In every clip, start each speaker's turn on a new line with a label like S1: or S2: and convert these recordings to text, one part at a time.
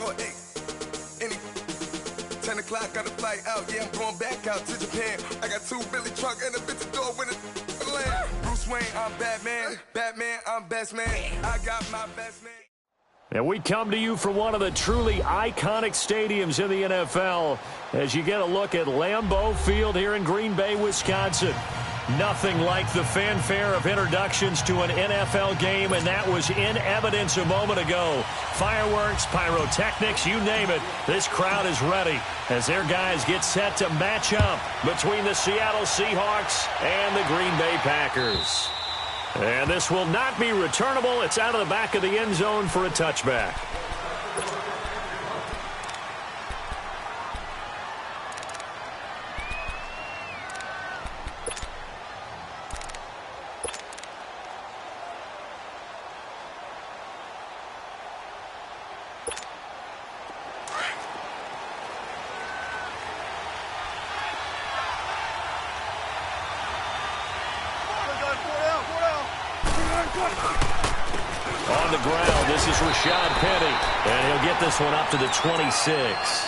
S1: or 8. Any 10 o'clock, got a flight out. Yeah, I'm going back out to Japan. I got 2 Billy truck and a bitch door with a land. Bruce Wayne, I'm Batman. Batman, I'm best man. I got my best man.
S2: And we come to you from one of the truly iconic stadiums in the NFL as you get a look at Lambeau Field here in Green Bay, Wisconsin. Nothing like the fanfare of introductions to an NFL game, and that was in evidence a moment ago. Fireworks, pyrotechnics, you name it. This crowd is ready as their guys get set to match up between the Seattle Seahawks and the Green Bay Packers. And this will not be returnable. It's out of the back of the end zone for a touchback. On the ground, this is Rashad Penny, and he'll get this one up to the 26.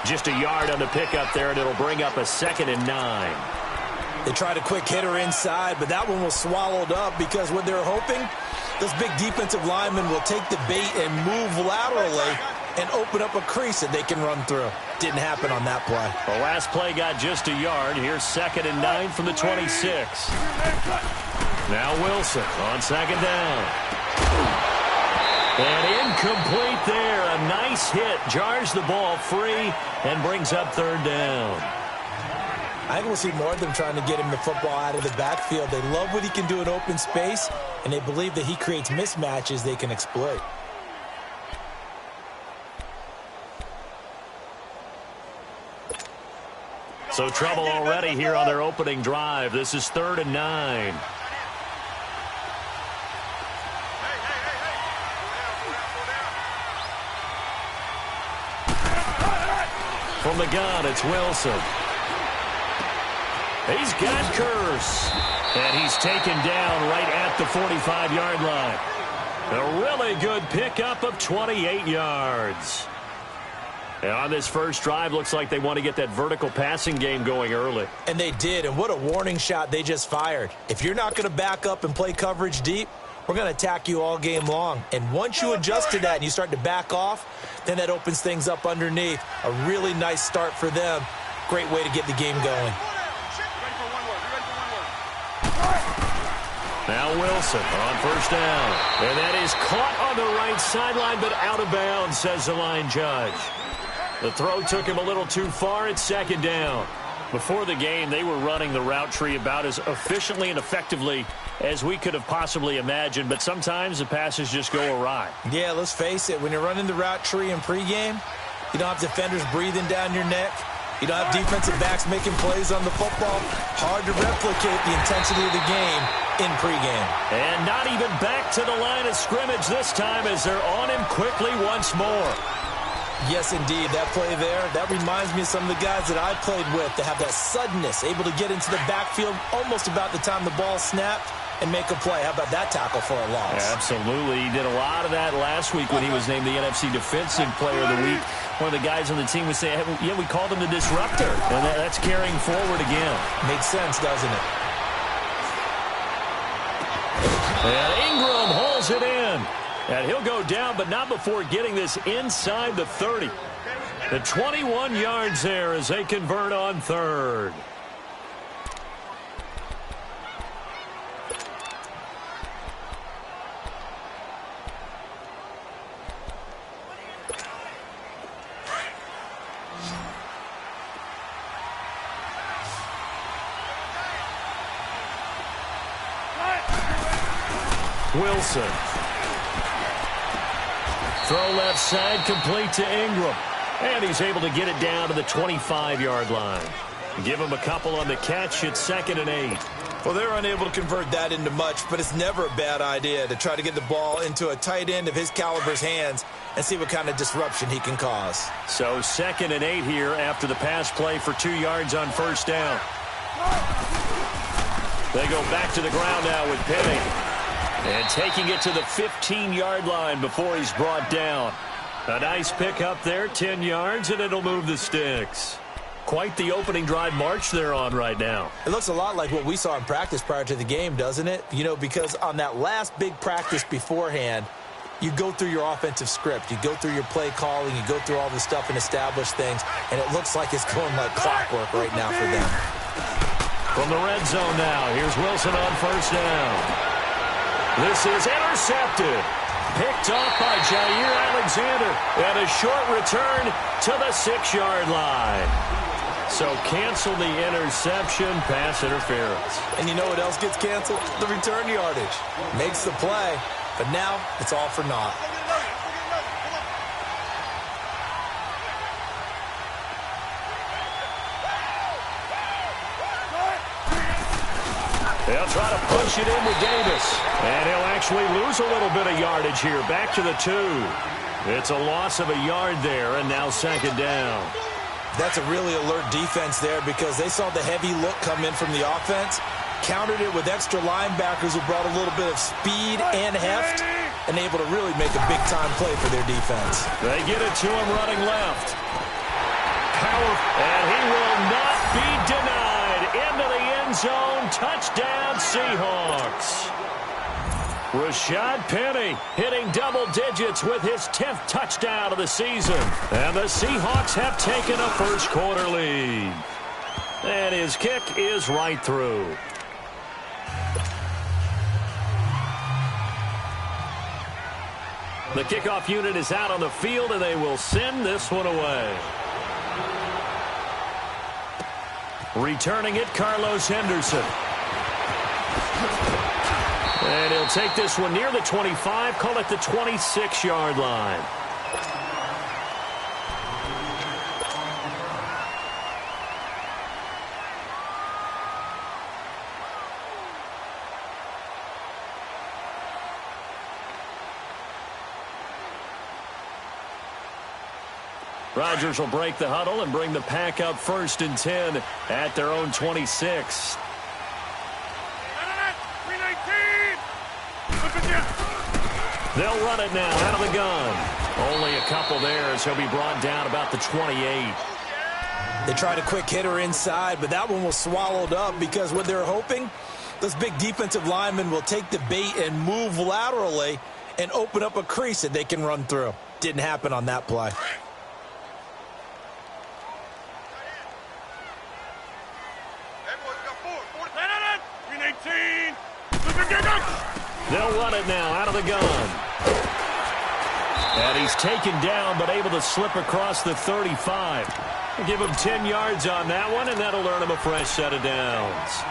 S2: Just a yard on the pickup there, and it'll bring up a 2nd and 9.
S3: They tried a quick hitter inside, but that one was swallowed up because what they're hoping, those big defensive linemen will take the bait and move laterally and open up a crease that they can run through. Didn't happen on that play.
S2: The last play got just a yard. Here's 2nd and 9 from the 26. Now Wilson on 2nd down. And incomplete there. A nice hit. Jars the ball free and brings up 3rd down.
S3: I think we'll see more of them trying to get him the football out of the backfield. They love what he can do in open space, and they believe that he creates mismatches they can exploit.
S2: So trouble already here on their opening drive. This is 3rd and 9. From the gun, it's Wilson. He's got Curse. And he's taken down right at the 45-yard line. A really good pickup of 28 yards. And on this first drive, looks like they want to get that vertical passing game going early.
S3: And they did, and what a warning shot they just fired. If you're not going to back up and play coverage deep, we're going to attack you all game long. And once you adjust to that and you start to back off, then that opens things up underneath. A really nice start for them. Great way to get the game going.
S2: Now Wilson on 1st down. And that is caught on the right sideline, but out of bounds, says the line judge. The throw took him a little too far. It's 2nd down. Before the game, they were running the route tree about as efficiently and effectively as we could have possibly imagined, but sometimes the passes just go awry.
S3: Yeah, let's face it. When you're running the route tree in pregame, you don't have defenders breathing down your neck. You don't have defensive backs making plays on the football. Hard to replicate the intensity of the game in pregame.
S2: And not even back to the line of scrimmage this time as they're on him quickly once more.
S3: Yes, indeed. That play there, that reminds me of some of the guys that I played with that have that suddenness, able to get into the backfield almost about the time the ball snapped and make a play. How about that tackle for a loss?
S2: Absolutely. He did a lot of that last week when he was named the NFC Defensive Player of the Week. One of the guys on the team would say, yeah, we called him the disruptor. And that's carrying forward again.
S3: Makes sense, doesn't it?
S2: And Ingram holds it in. And he'll go down, but not before getting this inside the 30. The 21 yards there as they convert on 3rd. Wilson. Throw left side, complete to Ingram. And he's able to get it down to the 25-yard line. Give him a couple on the catch. It's 2nd and 8.
S3: Well, they're unable to convert that into much, but it's never a bad idea to try to get the ball into a tight end of his caliber's hands and see what kind of disruption he can cause.
S2: So 2nd and 8 here after the pass play for 2 yards on 1st down. They go back to the ground now with Penny. And taking it to the 15-yard line before he's brought down. A nice pick up there, 10 yards, and it'll move the sticks. Quite the opening drive march they're on right now.
S3: It looks a lot like what we saw in practice prior to the game, doesn't it? You know, because on that last big practice beforehand, you go through your offensive script. You go through your play calling. You go through all the stuff and establish things, and it looks like it's going like clockwork right now for them.
S2: From the red zone now, here's Wilson on first down. This is intercepted. Picked off by Jair Alexander. And a short return to the 6-yard line. So cancel the interception, pass interference.
S3: And you know what else gets canceled? The return yardage. Makes the play, but now it's all for naught.
S2: They'll try to push it in with Davis. And he'll actually lose a little bit of yardage here. Back to the 2. It's a loss of a yard there, and now second down.
S3: That's a really alert defense there because they saw the heavy look come in from the offense, countered it with extra linebackers who brought a little bit of speed and heft, and able to really make a big-time play for their defense.
S2: They get it to him running left. And he will not be denied. Into the end zone. Touchdown, Seahawks. Rashad Penny hitting double digits with his 10th touchdown of the season. And the Seahawks have taken a first-quarter lead. And his kick is right through. The kickoff unit is out on the field, and they will send this one away. Returning it, Carlos Henderson. And he'll take this one near the 25, call it the 26-yard line. Rodgers will break the huddle and bring the pack up 1st and 10 at their own 26. They'll run it now out of the gun. Only a couple there as he'll be brought down about the 28.
S3: They tried a quick hitter inside, but that one was swallowed up because what they're hoping, those big defensive linemen will take the bait and move laterally and open up a crease that they can run through. Didn't happen on that play.
S2: They'll run it now out of the gun. And he's taken down but able to slip across the 35. Give him 10 yards on that one, and that'll earn him a fresh set of downs.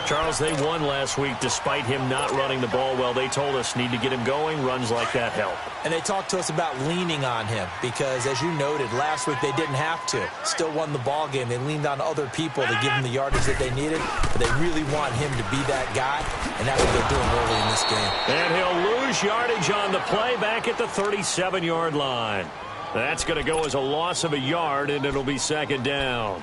S2: Charles, they won last week despite him not running the ball well. They told us need to get him going. Runs like that help.
S3: And they talked to us about leaning on him because, as you noted, last week they didn't have to. Still won the ball game. They leaned on other people to give him the yardage that they needed. But they really want him to be that guy, and that's what they're doing early in this game.
S2: And he'll lose yardage on the play back at the 37-yard line. That's going to go as a loss of a yard, and it'll be second down.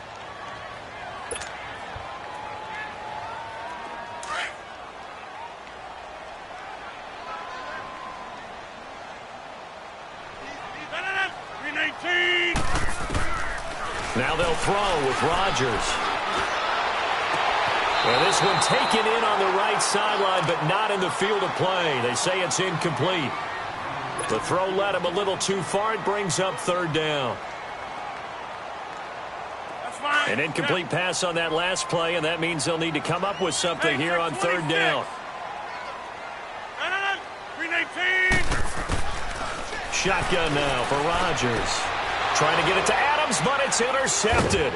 S2: Now they'll throw with Rodgers. And this one taken in on the right sideline, but not in the field of play. They say it's incomplete. The throw led him a little too far. It brings up third down. An incomplete pass on that last play, and that means they'll need to come up with something here on third down. Shotgun now for Rodgers. Trying to get it to Adams, but it's intercepted.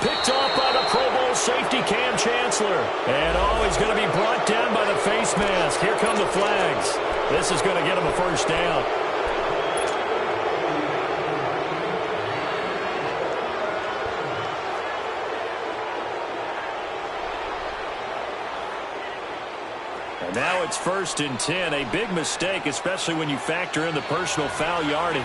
S2: Picked off by the Pro Bowl safety Cam Chancellor. And he's going to be brought down by the face mask. Here come the flags. This is going to get him a first down. And now it's 1st and 10. A big mistake, especially when you factor in the personal foul yardage.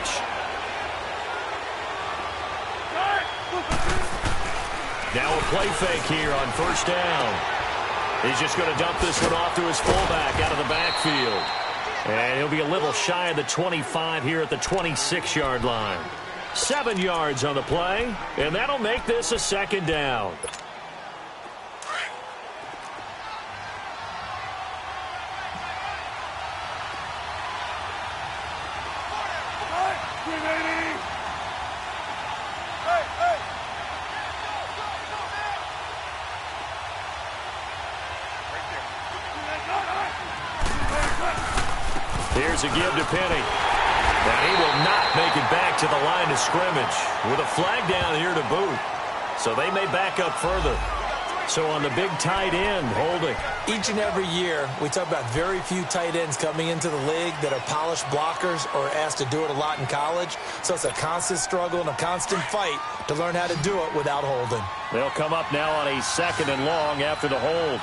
S2: Now a play fake here on first down. He's just going to dump this one off to his fullback out of the backfield. And he'll be a little shy of the 25 here at the 26-yard line. 7 yards on the play, and that'll make this a second down. Here's a give to Penny. And he will not make it back to the line of scrimmage with a flag down here to boot. So they may back up further. So on the big tight end, holding.
S3: Each and every year, we talk about very few tight ends coming into the league that are polished blockers or asked to do it a lot in college. So it's a constant struggle and a constant fight to learn how to do it without holding.
S2: They'll come up now on a 2nd and long after the hold.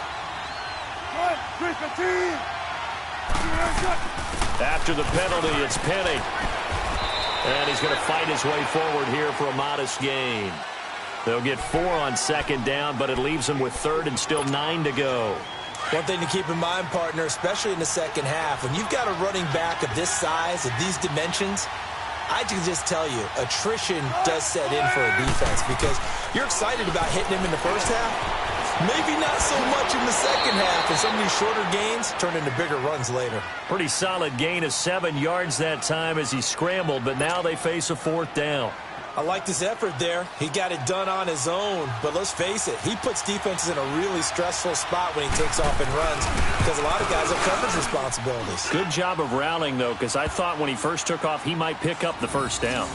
S2: After the penalty, it's Penny. And he's going to fight his way forward here for a modest gain. They'll get 4 on 2nd down, but it leaves them with 3rd and still 9 to go.
S3: One thing to keep in mind, partner, especially in the second half, when you've got a running back of this size, of these dimensions, I can just tell you, attrition does set in for a defense because you're excited about hitting him in the first half. Maybe not so much in the second half, and some of these shorter gains turn into bigger runs later.
S2: Pretty solid gain of 7 yards that time as he scrambled, but now they face a 4th down.
S3: I like this effort there. He got it done on his own, but let's face it, he puts defenses in a really stressful spot when he takes off and runs because a lot of guys have coverage responsibilities.
S2: Good job of rallying, though, because I thought when he first took off, he might pick up the first down.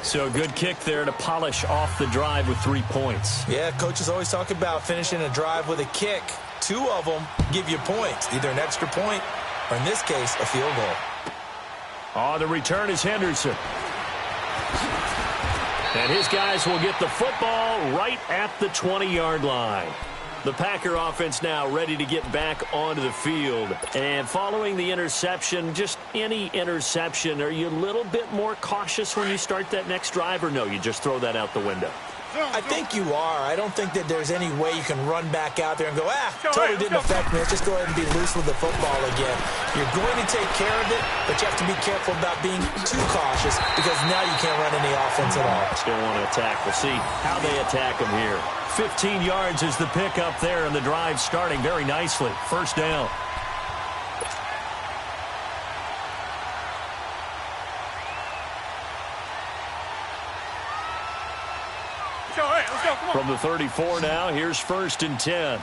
S2: So a good kick there to polish off the drive with 3 points.
S3: Yeah, coaches always talk about finishing a drive with a kick. 2 of them give you points, either an extra point or, in this case, a field goal.
S2: On the return is Henderson. And his guys will get the football right at the 20-yard line. The Packer offense now ready to get back onto the field. And following the interception, just any interception, are you a little bit more cautious when you start that next drive, or no, you just throw that out the window?
S3: I think you are. I don't think that there's any way you can run back out there and go, totally didn't affect me. Let's just go ahead and be loose with the football again. You're going to take care of it, but you have to be careful about being too cautious because now you can't run any offense at all.
S2: Still want to attack. We'll see how they attack them here. 15 yards is the pickup there, and the drive starting very nicely. First down. From the 34 now, here's 1st and 10.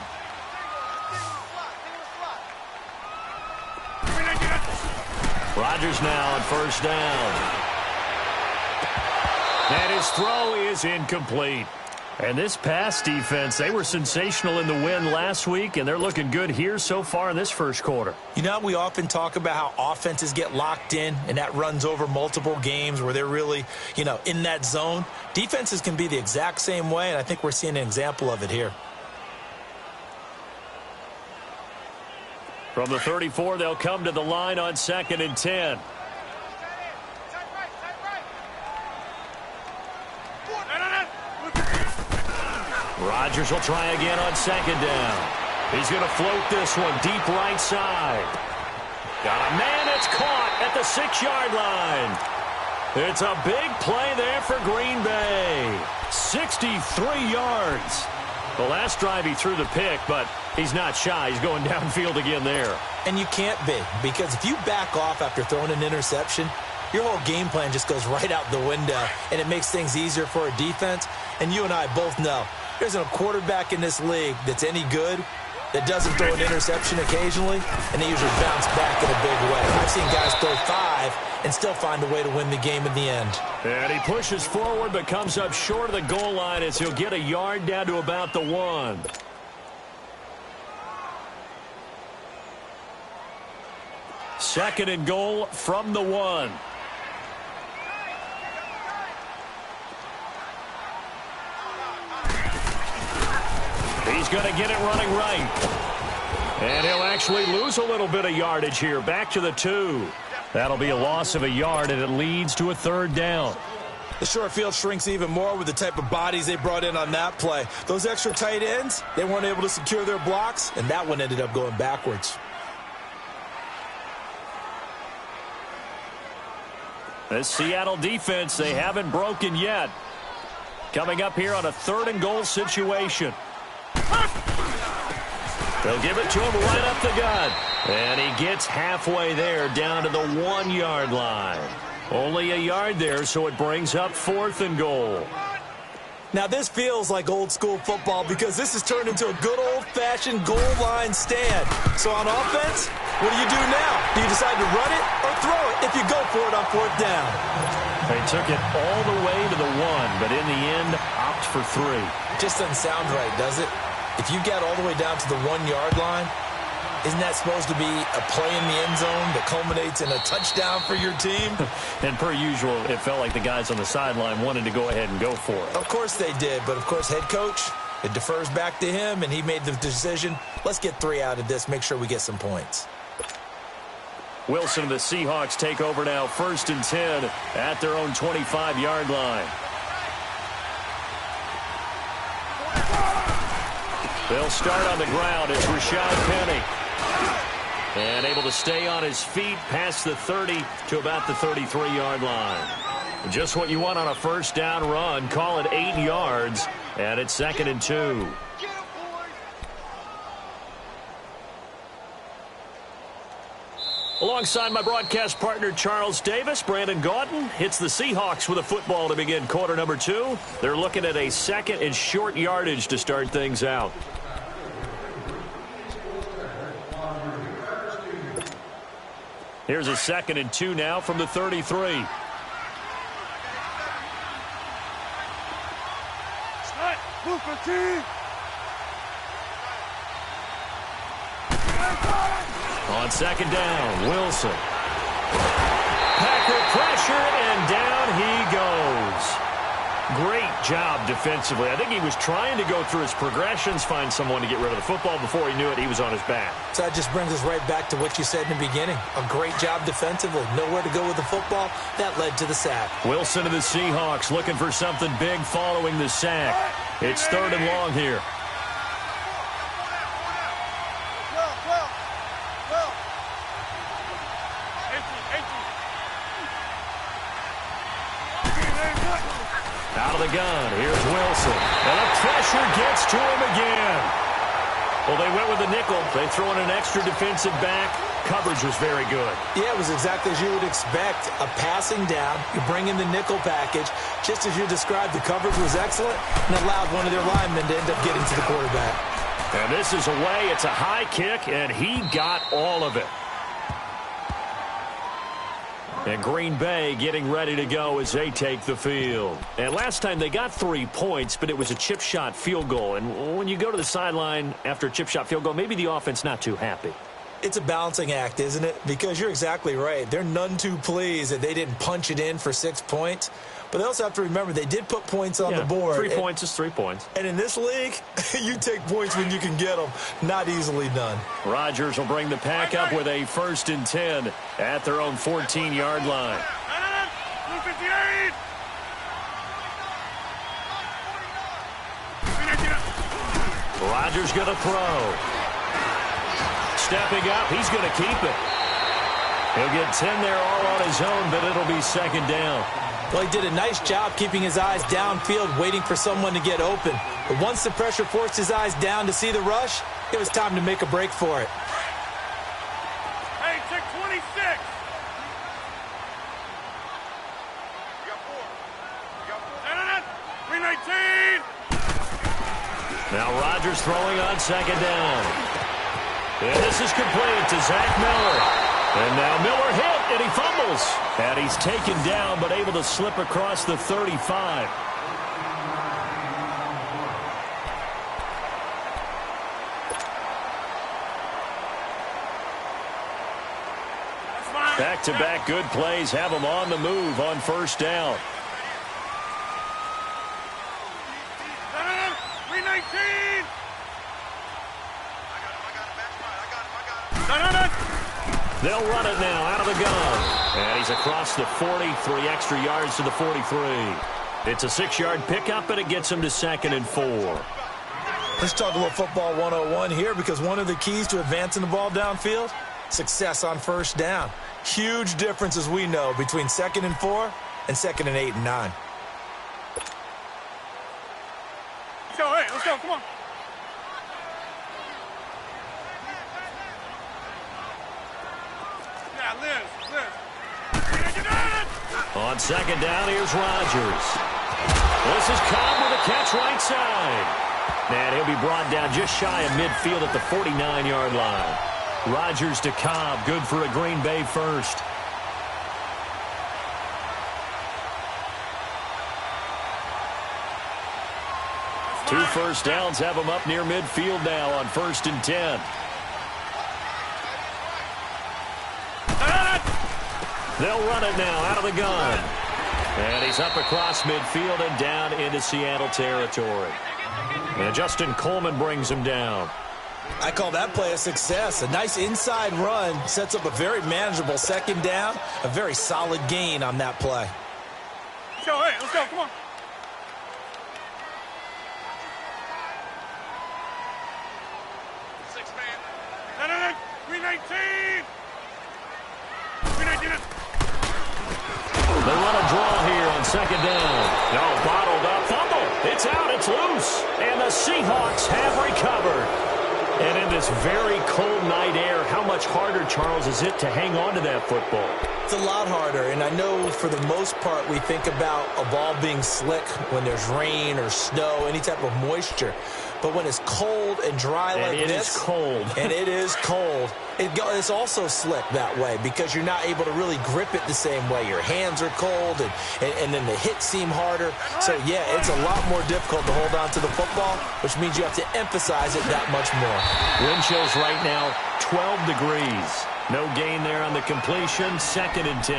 S2: Rodgers now on 1st down. And his throw is incomplete. And this pass defense, they were sensational in the win last week, and they're looking good here so far in this first quarter.
S3: You know, we often talk about how offenses get locked in, and that runs over multiple games where they're really, in that zone. Defenses can be the exact same way, and I think we're seeing an example of it here.
S2: From the 34, they'll come to the line on 2nd and 10. Rodgers will try again on 2nd down. He's going to float this one deep right side. Got a man that's caught at the 6-yard line. It's a big play there for Green Bay. 63 yards. The last drive he threw the pick, but he's not shy. He's going downfield again there.
S3: And you can't be, because if you back off after throwing an interception, your whole game plan just goes right out the window, and it makes things easier for a defense. And you and I both know there's a quarterback in this league that's any good that doesn't throw an interception occasionally, and they usually bounce back in a big way. I've seen guys throw 5 and still find a way to win the game in the end.
S2: And he pushes forward but comes up short of the goal line as he'll get a yard down to about the 1. Second and goal from the 1. He's going to get it running right. And he'll actually lose a little bit of yardage here. Back to the 2. That'll be a loss of a yard, and it leads to a 3rd down.
S3: The short field shrinks even more with the type of bodies they brought in on that play. Those extra tight ends, they weren't able to secure their blocks, and that one ended up going backwards.
S2: This Seattle defense, they haven't broken yet. Coming up here on a 3rd and goal situation. They'll give it to him right up the gut. And he gets halfway there down to the 1-yard line. Only a yard there, so it brings up 4th and goal.
S3: Now, this feels like old-school football because this has turned into a good old-fashioned goal line stand. So on offense, what do you do now? Do you decide to run it or throw it if you go for it on 4th down?
S2: They took it all the way to the 1, but in the end, opt for 3.
S3: Just doesn't sound right, does it? If you get all the way down to the 1-yard line, isn't that supposed to be a play in the end zone that culminates in a touchdown for your team?
S2: And per usual, it felt like the guys on the sideline wanted to go ahead and go for it.
S3: Of course they did, but of course head coach, it defers back to him, and he made the decision, let's get 3 out of this, make sure we get some points.
S2: Wilson and the Seahawks take over now, 1st and 10 at their own 25-yard line. They'll start on the ground. It's Rashad Penny. And able to stay on his feet past the 30 to about the 33-yard line. Just what you want on a 1st down run. Call it 8 yards. And it's 2nd and 2. Alongside my broadcast partner, Charles Davis, Brandon Gaudin hits the Seahawks with a football to begin quarter number 2. They're looking at a 2nd and short yardage to start things out. Here's a 2nd and 2 now from the 33. On 2nd down, Wilson. Packer pressure, and down he goes. Great job defensively. I think he was trying to go through his progressions, find someone to get rid of the football. Before he knew it, he was on his back.
S3: So that just brings us right back to what you said in the beginning. A great job defensively. Nowhere to go with the football. That led to the sack.
S2: Wilson and the Seahawks looking for something big following the sack. It's 3rd and long here. Out of the gun, here's Wilson. And the pressure gets to him again. Well, they went with the nickel. They throw in an extra defensive back. Coverage was very good. Yeah, it was exactly as you would expect. A passing down. You bring in the nickel package. Just as you described, the coverage was excellent and allowed one of their linemen to end up getting to the quarterback. And this is away. It's a high kick, and he got all of it. And Green Bay getting ready to go as they take the field. And last time they got 3 points, but it was a chip shot field goal. And when you go to the sideline after a chip shot field goal, maybe the offense not too happy. It's a balancing act, isn't it? Because you're exactly right. They're none too pleased that they didn't punch it in for 6 points. But they also have to remember they did put points on the board. 3 points is 3 points. And in this league, you take points when you can get them. Not easily done. Rodgers will bring the pack up with a 1st and 10 at their own 14-yard line. Rodgers going to throw. Stepping up, he's going to keep it. He'll get 10 there all on his own, but it'll be 2nd down. Well, he did a nice job keeping his eyes downfield, waiting for someone to get open. But once the pressure forced his eyes down to see the rush, it was time to make a break for it.
S4: Hey, check 26. You got 4. You got 4. 319.
S2: Now Rodgers throwing on 2nd down. And this is complete to Zach Miller. And now Miller hit, and he fumbles. And he's taken down, but able to slip across the 35. Back-to-back good plays have him on the move on 1st down.
S4: 319.
S2: They'll run it now out of the gun. And he's across the 40, 3 extra yards to the 43. It's a 6-yard pickup, and it gets him to 2nd and 4.
S3: Let's talk a little football 101 here, because one of the keys to advancing the ball downfield, success on 1st down. Huge difference, as we know, between 2nd and 4 and 2nd and 8 and 9.
S4: Let's go, hey, let's go, come on. Yeah, Liz.
S2: On 2nd down, here's Rodgers. This is Cobb with a catch right side. And he'll be brought down just shy of midfield at the 49-yard line. Rodgers to Cobb, good for a Green Bay first. Two first downs have him up near midfield now on 1st and 10. They'll run it now out of the gun. And he's up across midfield and down into Seattle territory. And Justin Coleman brings him down.
S3: I call that play a success. A nice inside run sets up a very manageable 2nd down. A very solid gain on that play.
S4: Let's go, hey, let's go, come on. No. 319. 319.
S2: They run a draw here on 2nd down. No, bottled up. Fumble. It's out. It's loose. And the Seahawks have recovered. And in this very cold night air, how much harder, Charles, is it to hang on to that football?
S3: It's a lot harder, and I know for the most part we think about a ball being slick when there's rain or snow, any type of moisture. But when it's cold and dry like this,
S2: it is cold.
S3: And it is cold, it's also slick that way because you're not able to really grip it the same way. Your hands are cold, and then the hits seem harder. So, yeah, it's a lot more difficult to hold on to the football, which means you have to emphasize it that much more.
S2: Wind chills right now, 12 degrees. No gain there on the completion, 2nd and 10.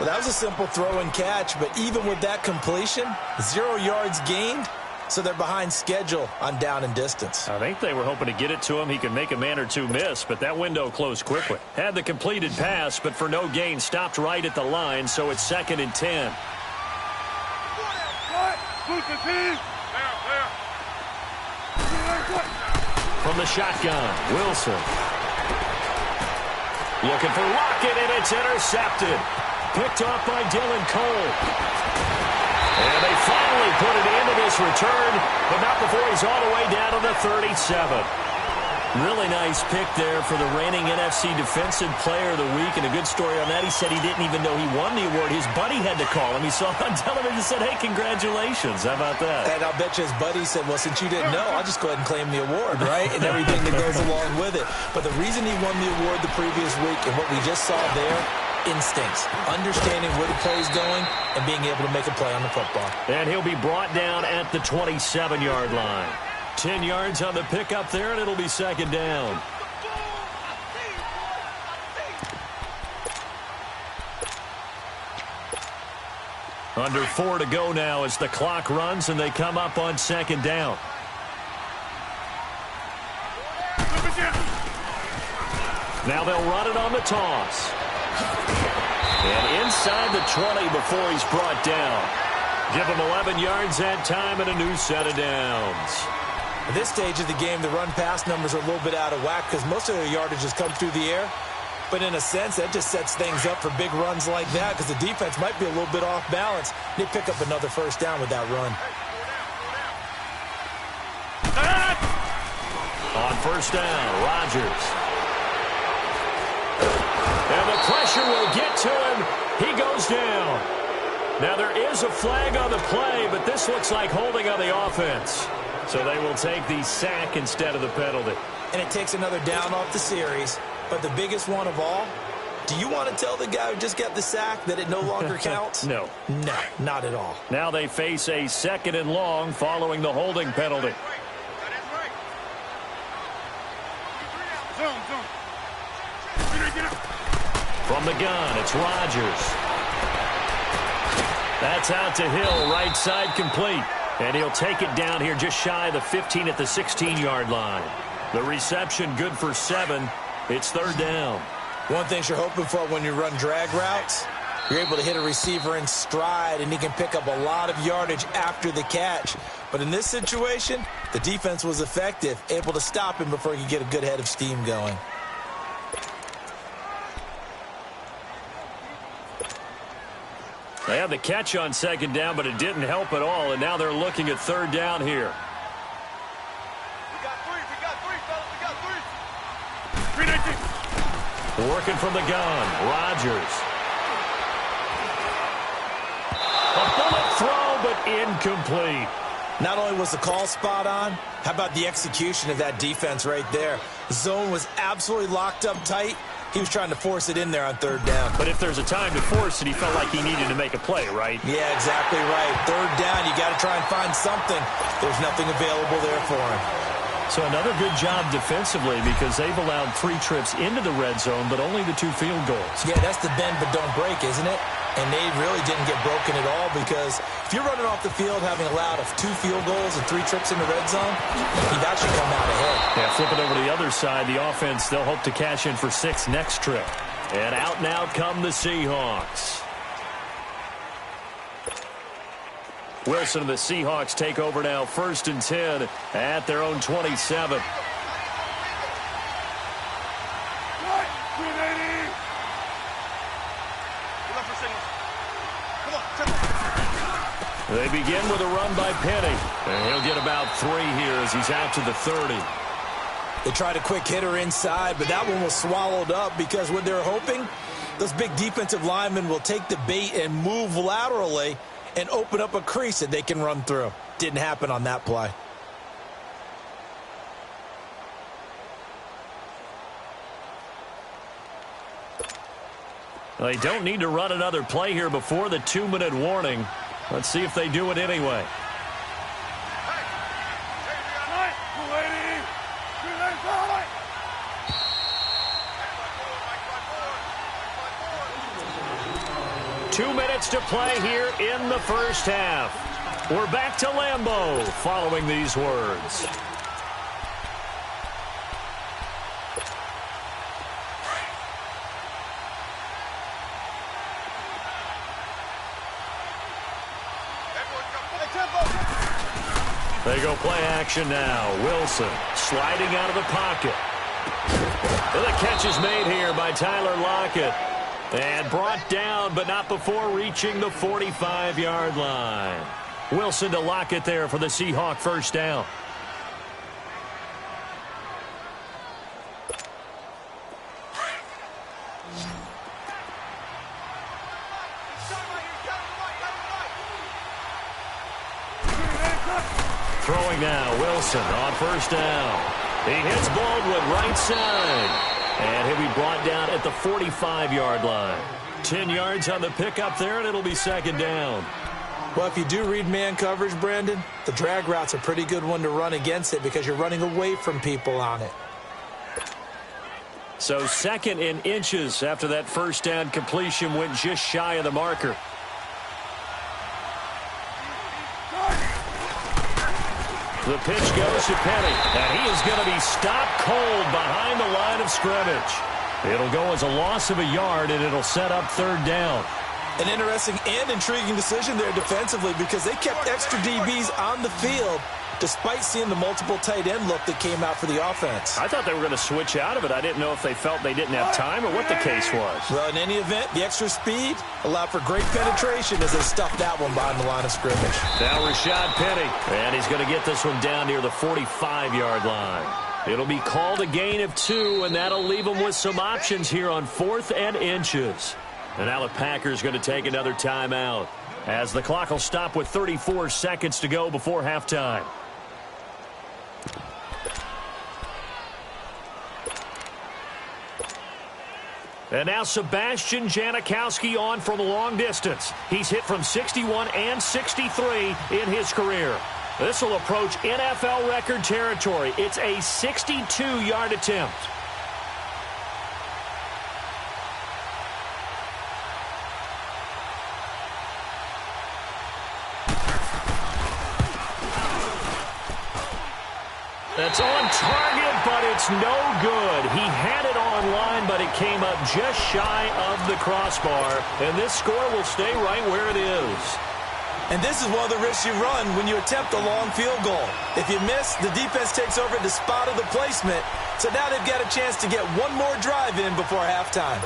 S3: Well, that was a simple throw and catch, but even with that completion, 0 yards gained. So they're behind schedule on down and distance.
S2: I think they were hoping to get it to him. He can make a man or two miss, but that window closed quickly. Had the completed pass, but for no gain, stopped right at the line, so it's 2nd and 10. From the shotgun, Wilson. Looking for Lockett, and it's intercepted. Picked off by Dylan Cole. And they finally put it into this return, but not before he's all the way down to the 37. Really nice pick there for the reigning NFC Defensive Player of the Week, and a good story on that. He said he didn't even know he won the award. His buddy had to call him. He saw it on television and said, hey, congratulations. How about that?
S3: And I'll bet you his buddy said, well, since you didn't know, I'll just go ahead and claim the award, right? And everything that goes along with it. But the reason he won the award the previous week and what we just saw there, instincts, understanding where the play is going, and being able to make a play on the football.
S2: And he'll be brought down at the 27-yard line. 10 yards on the pickup there, and it'll be 2nd down. Under 4 to go now as the clock runs, and they come up on 2nd down. Now they'll run it on the toss. And inside the 20 before he's brought down. Give him 11 yards that time and a new set of downs.
S3: At this stage of the game, the run-pass numbers are a little bit out of whack because most of their yardage has come through the air. But in a sense, that just sets things up for big runs like that because the defense might be a little bit off balance. They pick up another 1st down with that run.
S2: On 1st down, Rodgers. And the pressure will get to him. He goes down. Now there is a flag on the play, but this looks like holding on the offense. So they will take the sack instead of the penalty.
S3: And it takes another down off the series. But the biggest one of all, do you want to tell the guy who just got the sack that it no longer counts?
S2: No.
S3: No, not at all.
S2: Now they face a 2nd and long following the holding penalty. From the gun, it's Rodgers. That's out to Hill, right side complete. And he'll take it down here just shy of the 15 at the 16-yard line. The reception good for 7. It's 3rd down.
S3: One thing you're hoping for when you run drag routes, you're able to hit a receiver in stride, and he can pick up a lot of yardage after the catch. But in this situation, the defense was effective, able to stop him before he could get a good head of steam going.
S2: They had the catch on second down, but it didn't help at all, and now they're looking at third down here.
S4: We got three, fellas. We got three. 319.
S2: Working from the gun, Rodgers. A bullet throw, but incomplete.
S3: Not only was the call spot on, how about the execution of that defense right there? The zone was absolutely locked up tight. He was trying to force it in there on third down.
S2: But if there's a time to force it, he felt like he needed to make a play, right?
S3: Yeah, exactly right. Third down, you got to try and find something. There's nothing available there for him.
S2: So another good job defensively because they've allowed 3 trips into the red zone, but only the 2 field goals.
S3: Yeah, that's the bend but don't break, isn't it? And they really didn't get broken at all because if you're running off the field having allowed 2 field goals and 3 trips in the red zone, you've actually come out ahead.
S2: Yeah, flip it over to the other side. The offense, they'll hope to cash in for 6 next trip. And out come the Seahawks. Wilson and the Seahawks take over now, 1st and 10 at their own 27. They begin with a run by Penny. And he'll get about 3 here as he's out to the 30.
S3: They tried a quick hitter inside, but that one was swallowed up because what they're hoping, those big defensive linemen will take the bait and move laterally and open up a crease that they can run through. Didn't happen on that play.
S2: They don't need to run another play here before the 2-minute warning. Let's see if they do it anyway. Two minutes to play here in the first half. We're back to Lambeau following these words. They go play action now. Wilson sliding out of the pocket. And the catch is made here by Tyler Lockett. And brought down, but not before reaching the 45-yard line. Wilson to Lockett there for the Seahawk first down. Throwing now, Wilson on first down. He hits Baldwin right side. And he'll be brought down at the 45-yard line. 10 yards on the pickup there, and it'll be second down.
S3: Well, if you do read man coverage, Brandon, the drag route's a pretty good one to run against it because you're running away from people on it.
S2: So 2nd and inches after that first down completion went just shy of the marker. The pitch goes to Penny, and he is going to be stopped cold behind the line of scrimmage. It'll go as a loss of a yard, and it'll set up third down.
S3: An interesting and intriguing decision there defensively because they kept extra DBs on the field despite seeing the multiple tight end look that came out for the offense.
S2: I thought they were going to switch out of it. I didn't know if they felt they didn't have time or what the case was.
S3: Well, in any event, the extra speed allowed for great penetration as they stuffed that one behind the line of scrimmage.
S2: Now Rashad Penny, and he's going to get this one down near the 45-yard line. It'll be called a gain of 2, and that'll leave them with some options here on 4th and inches. And now the Packers going to take another timeout as the clock will stop with 34 seconds to go before halftime. And now Sebastian Janikowski on from the long distance. He's hit from 61 and 63 in his career. This will approach NFL record territory. It's a 62-yard attempt. That's on target, but it's no good. He had it on line, but it came up just shy of the crossbar. And this score will stay right where it is.
S3: And this is one of the risks you run when you attempt a long field goal. If you miss, the defense takes over at the spot of the placement. So now they've got a chance to get one more drive in before halftime.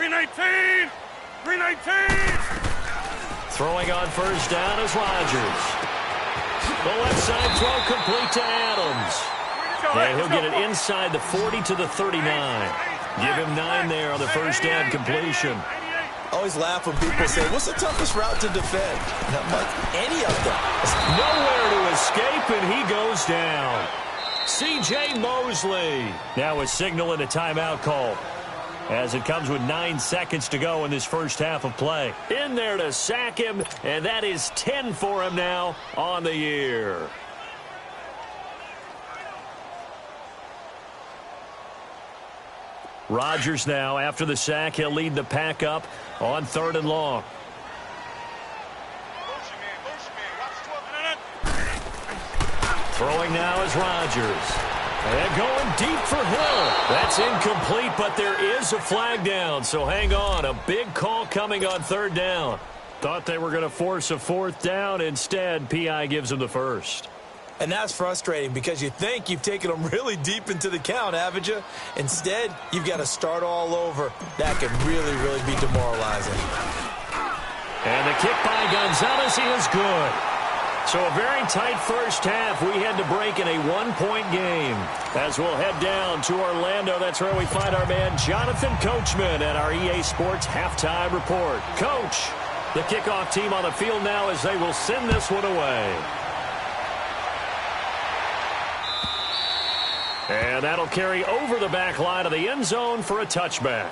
S4: 319! 319!
S2: Throwing on first down is Rodgers. The left side throw complete to Adams. And he'll get it inside the 40 to the 39. Give him 9 there on the first down completion.
S3: I always laugh when people say, what's the toughest route to defend? And I'm like, any of them.
S2: Nowhere to escape, and he goes down. C.J. Mosley now is signaling a timeout call as it comes with 9 seconds to go in this first half of play. In there to sack him, and that is 10 for him now on the year. Rodgers now, after the sack, he'll lead the pack up on 3rd and long. Throwing now is Rodgers. And going deep for Hill. That's incomplete, but there is a flag down, so hang on. A big call coming on 3rd down. Thought they were going to force a 4th down. Instead, P.I. gives them the first.
S3: And that's frustrating because you think you've taken them really deep into the count, haven't you? Instead, you've got to start all over. That can really, really be demoralizing.
S2: And the kick by Gonzalez is good. So a very tight first half. We had to break in a 1-point game. As we'll head down to Orlando, that's where we find our man Jonathan Coachman at our EA Sports Halftime Report. Coach, the kickoff team on the field now as they will send this one away. And that'll carry over the back line of the end zone for a touchback.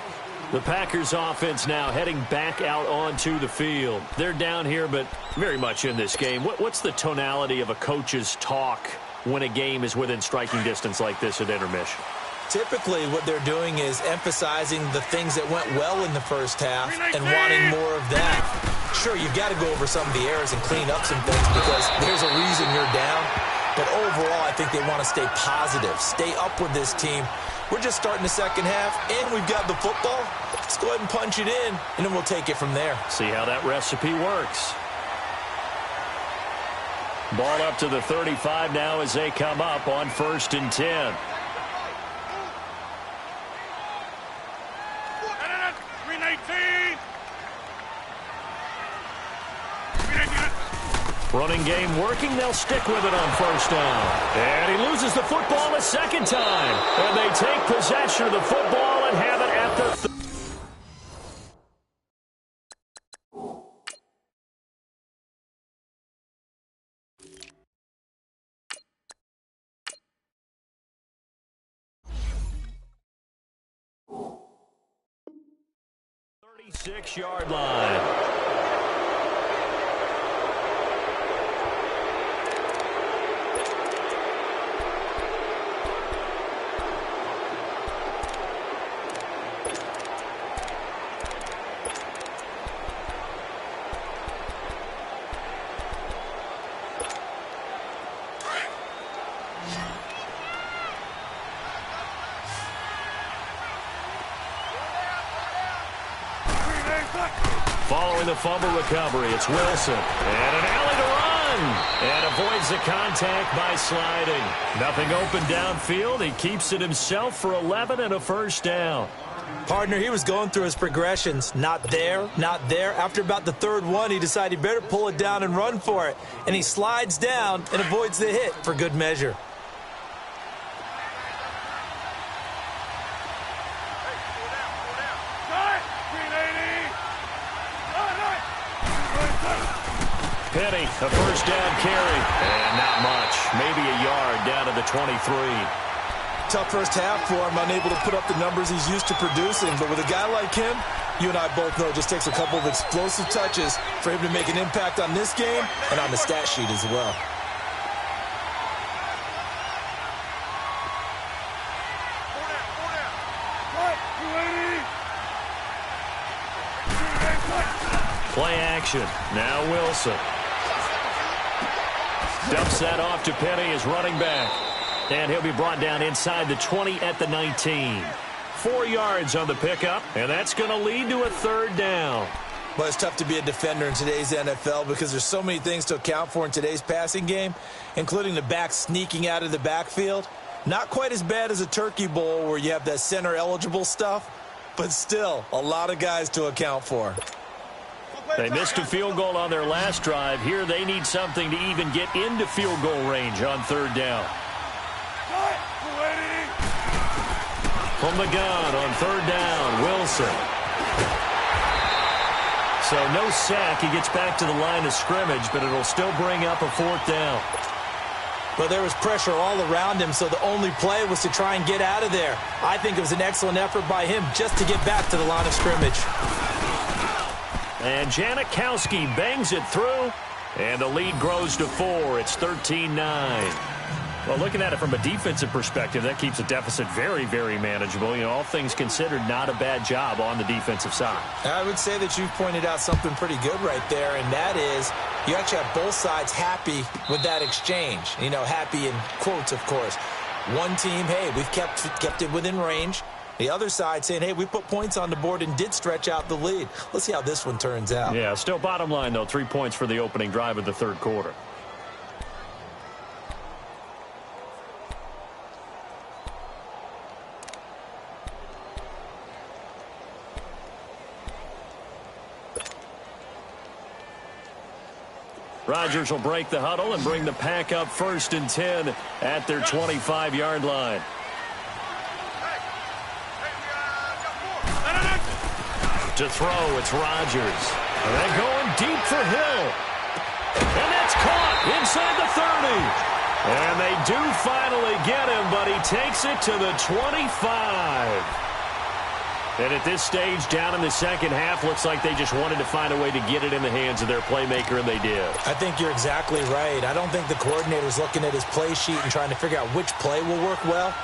S2: The Packers offense now heading back out onto the field. They're down here, but very much in this game. What's the tonality of a coach's talk when a game is within striking distance like this at intermission?
S3: Typically, what they're doing is emphasizing the things that went well in the first half and wanting more of that. Sure, you've got to go over some of the errors and clean up some things because there's a reason you're down. But overall, I think they want to stay positive, stay up with this team. We're just starting the second half, and we've got the football. Let's go ahead and punch it in, and then we'll take it from there.
S2: See how that recipe works. Ball up to the 35 now as they come up on 1st and 10. Running game working. They'll stick with it on 1st down. And he loses the football a second time. And they take possession of the football and have it at the 36-yard line. Following the fumble recovery, it's Wilson. And an alley to run. And avoids the contact by sliding. Nothing open downfield. He keeps it himself for 11 and a 1st down.
S3: Partner, he was going through his progressions. Not there, not there. After about the 3rd one, he decided he better pull it down and run for it. And he slides down and avoids the hit for good measure. Penny, a 1st down carry. And not much. Maybe a yard down to the 23. Tough first half for him, unable to put up the numbers he's used to producing. But with a guy like him, you and I both know it just takes a couple of explosive touches for him to make an impact on this game and on the stat sheet as well.
S2: Play action. Now Wilson. Dumps that off to Penny as running back. And he'll be brought down inside the 20 at the 19. 4 yards on the pickup, and that's going to lead to a 3rd down.
S3: Well, it's tough to be a defender in today's NFL because there's so many things to account for in today's passing game, including the back sneaking out of the backfield. Not quite as bad as a turkey bowl where you have that center-eligible stuff, but still, a lot of guys to account for.
S2: They missed a field goal on their last drive. Here they need something to even get into field goal range on third down. From the gun on third down, Wilson. So no sack. He gets back to the line of scrimmage, but it'll still bring up a fourth down.
S3: But there was pressure all around him, so the only play was to try and get out of there. I think it was an excellent effort by him just to get back to the line of scrimmage.
S2: And Janikowski bangs it through, and the lead grows to 4. It's 13-9. Well, looking at it from a defensive perspective, that keeps the deficit very, very manageable. You know, all things considered, not a bad job on the defensive side.
S3: I would say that you've pointed out something pretty good right there, and that is you actually have both sides happy with that exchange. You know, happy in quotes, of course. One team, hey, we've kept it within range. The other side saying, hey, we put points on the board and did stretch out the lead. Let's see how this one turns out.
S2: Yeah, still bottom line, though, 3 points for the opening drive of the third quarter. Rodgers will break the huddle and bring the pack up 1st and 10 at their 25-yard line. To throw, it's Rodgers. And they're going deep for Hill. And that's caught inside the 30. And they do finally get him, but he takes it to the 25. And at this stage, down in the second half, looks like they just wanted to find a way to get it in the hands of their playmaker, and they did. I
S3: think you're exactly right. I don't think the coordinator's looking at his play sheet and trying to figure out which play will work well.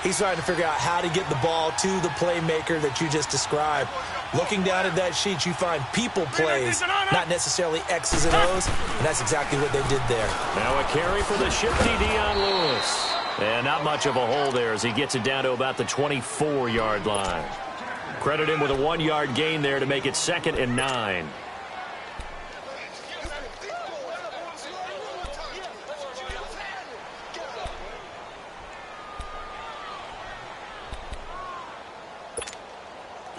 S3: He's trying to figure out how to get the ball to the playmaker that you just described. Looking down at that sheet, you find people plays, not necessarily X's and O's, and that's exactly what they did there.
S2: Now a carry for the shifty Dion Lewis. And not much of a hole there as he gets it down to about the 24-yard line. Credit him with a 1-yard gain there to make it 2nd and 9.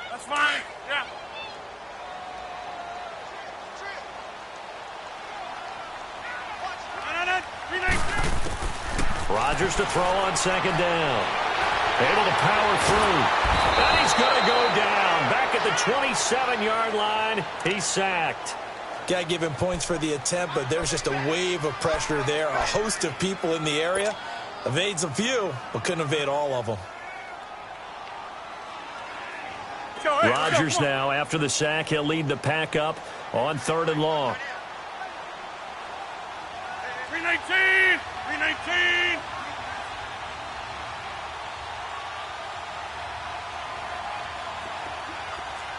S4: That's fine. Yeah.
S2: Rodgers to throw on 2nd down. Able to power through. And he's going to go down. Back at the 27-yard line. He's sacked.
S3: Got to give him points for the attempt, but there's just a wave of pressure there. A host of people in the area. Evades a few, but couldn't evade all of them.
S2: Rodgers now, after the sack, he'll lead the pack up on 3rd and long.
S4: 319! 319!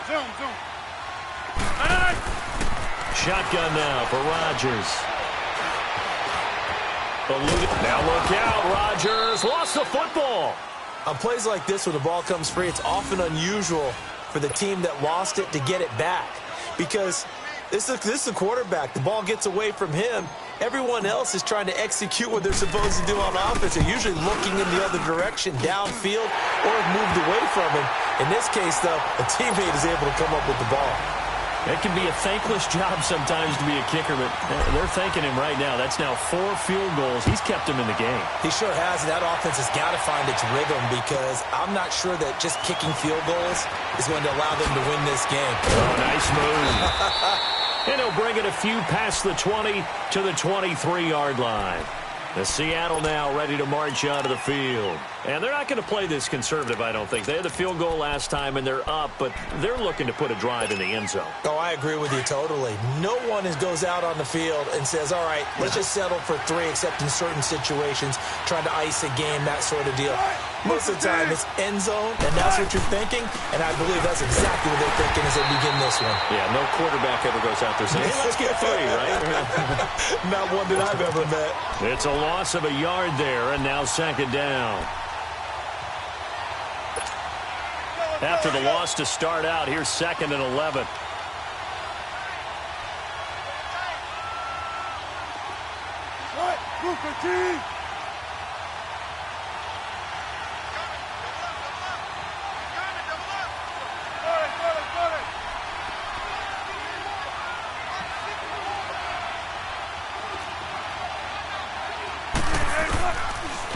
S4: Zoom.
S2: Shotgun now for Rodgers. Now look out, Rodgers lost the football.
S3: On plays like this where the ball comes free, it's often unusual for the team that lost it to get it back. Because this is the quarterback. The ball gets away from him. Everyone else is trying to execute what they're supposed to do on offense. They're usually looking in the other direction, downfield, or have moved away from him. In this case, though, a teammate is able to come up with the ball.
S2: It can be a thankless job sometimes to be a kicker, but they're thanking him right now. That's now 4 field goals. He's kept him in the game.
S3: He sure has. That offense has got to find its rhythm because I'm not sure that just kicking field goals is going to allow them to win this game.
S2: Oh, nice move. And he'll bring it a few past the 20 to the 23-yard line. The Seattle now ready to march out of the field. And they're not going to play this conservative, I don't think. They had the field goal last time, and they're up, but they're looking to put a drive in the end zone.
S3: Oh, I agree with you totally. No one goes out on the field and says, all right, let's just settle for 3, except in certain situations, trying to ice a game, that sort of deal. Most of the time, it's end zone, and that's what you're thinking, and I believe that's exactly what they're thinking as they begin this one.
S2: Yeah, no quarterback ever goes out there saying, hey, let's get 3, right?
S3: Not one that I've ever met.
S2: It's a loss of a yard there, and now 2nd down. After the loss to start out, here's 2nd and 11.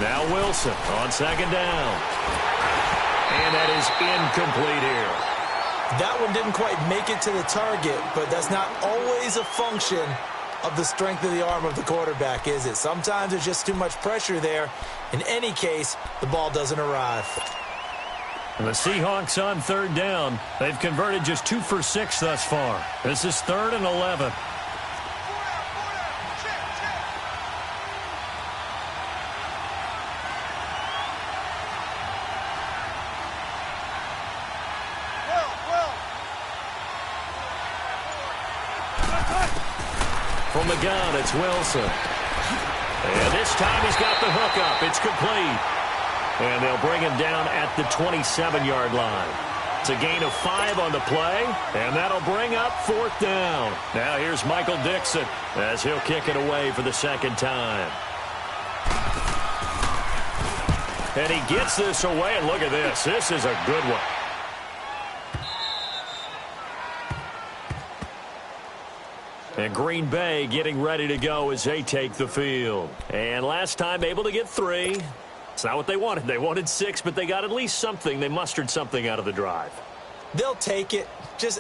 S2: Now Wilson on second down. And that is incomplete here.
S3: That one didn't quite make it to the target, but that's not always a function of the strength of the arm of the quarterback, is it? Sometimes there's just too much pressure there. In any case, the ball doesn't arrive.
S2: And the Seahawks on third down. They've converted just 2 for 6 thus far. This is 3rd and 11. From the gun, it's Wilson. And this time he's got the hook up. It's complete. And they'll bring him down at the 27-yard line. It's a gain of 5 on the play, and that'll bring up 4th down. Now here's Michael Dixon as he'll kick it away for the second time. And he gets this away, and look at this. This is a good one. And Green Bay getting ready to go as they take the field. And last time able to get 3. It's not what they wanted. They wanted 6, but they got at least something. They mustered something out of the drive.
S3: They'll take it.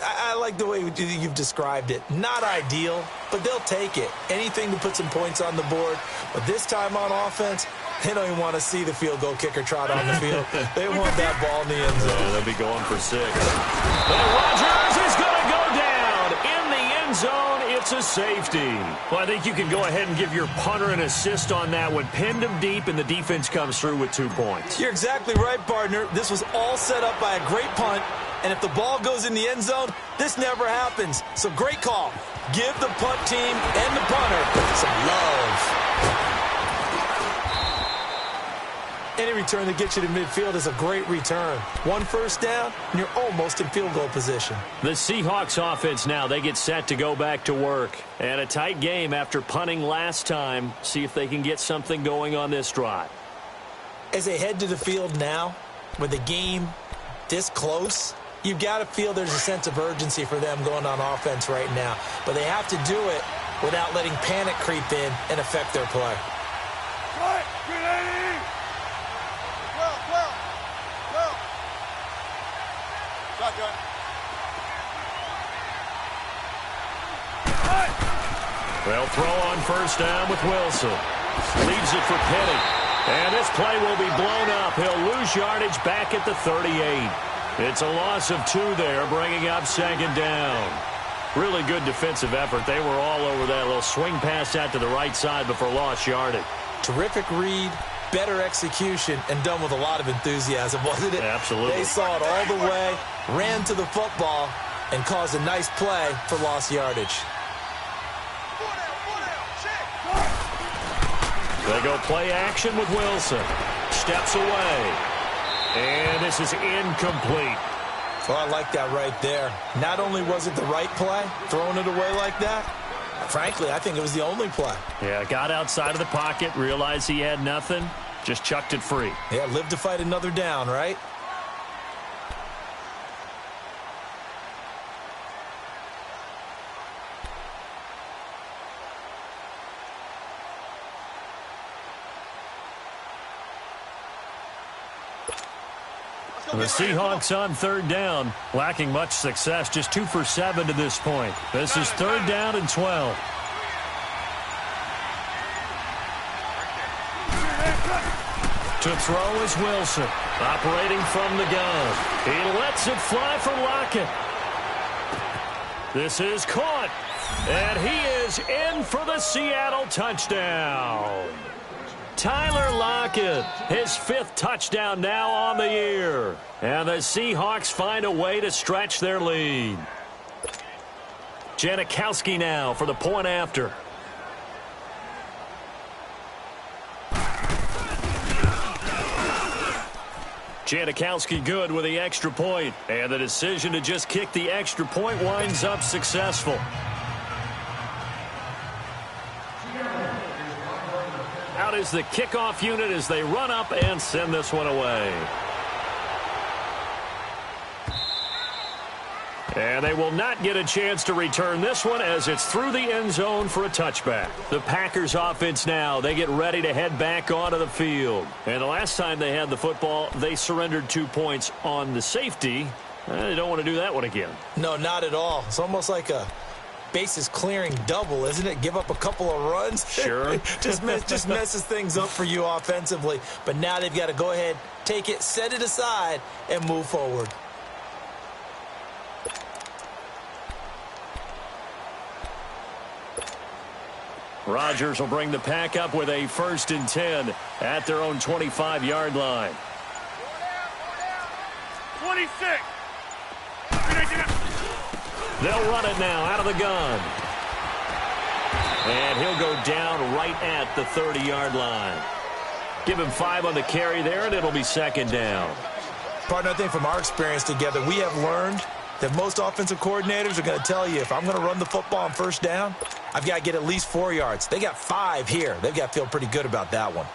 S3: I like the way you've described it. Not ideal, but they'll take it. Anything to put some points on the board. But this time on offense, they don't even want to see the field goal kicker trot on the field. They want that ball in the end zone.
S2: Yeah, they'll be going for 6. And Rodgers is going to go down in the end zone. It's a safety. Well, I think you can go ahead and give your punter an assist on that one. Pinned him deep, and the defense comes through with 2 points.
S3: You're exactly right, partner. This was all set up by a great punt, and if the ball goes in the end zone, this never happens. So great call. Give the punt team and the punter some love. Any return that gets you to midfield is a great return. 1 first down, and you're almost in field goal position.
S2: The Seahawks offense now, they get set to go back to work. And a tight game after punting last time. See if they can get something going on this drive.
S3: As they head to the field now, with the game this close, you've got to feel there's a sense of urgency for them going on offense right now. But they have to do it without letting panic creep in and affect their play.
S2: They'll throw on first down with Wilson. Leaves it for Penny. And this play will be blown up. He'll lose yardage back at the 38. It's a loss of 2 there, bringing up second down. Really good defensive effort. They were all over that little swing pass out to the right side before lost yardage.
S3: Terrific read, better execution, and done with a lot of enthusiasm, wasn't it?
S2: Absolutely.
S3: They saw it all the way, ran to the football, and caused a nice play for lost yardage.
S2: They go play action with Wilson. Steps away. And this is incomplete.
S3: Well, I like that right there. Not only was it the right play, throwing it away like that, frankly, I think it was the only play.
S2: Yeah, got outside of the pocket, realized he had nothing, just chucked it free.
S3: Yeah, live to fight another down, right?
S2: The Seahawks on third down, lacking much success, just 2 for 7 to this point. This is 3rd down and 12. To throw is Wilson, operating from the gun. He lets it fly for Lockett. This is caught, and he is in for the Seattle touchdown. Tyler Lockett, his 5th touchdown now on the year. And the Seahawks find a way to stretch their lead. Janikowski now for the point after. Janikowski good with the extra point. And the decision to just kick the extra point winds up successful. Out is the kickoff unit as they run up and send this one away. And they will not get a chance to return this one as it's through the end zone for a touchback. The Packers offense now, they get ready to head back onto the field. And the last time they had the football, they surrendered 2 points on the safety. They don't want to do that one again.
S3: No, not at all. It's almost like a bases clearing double, isn't it? Give up a couple of runs.
S2: Sure.
S3: just messes things up for you offensively. But now they've got to go ahead, take it, set it aside, and move forward.
S2: Rodgers will bring the pack up with a 1st and 10 at their own 25-yard line.
S4: 26.
S2: They'll run it now out of the gun. And he'll go down right at the 30-yard line. Give him 5 on the carry there, and it'll be 2nd down.
S3: Partner, I think from our experience together, we have learned that most offensive coordinators are going to tell you, if I'm going to run the football on 1st down, I've got to get at least 4 yards. They got 5 here. They've got to feel pretty good about that one.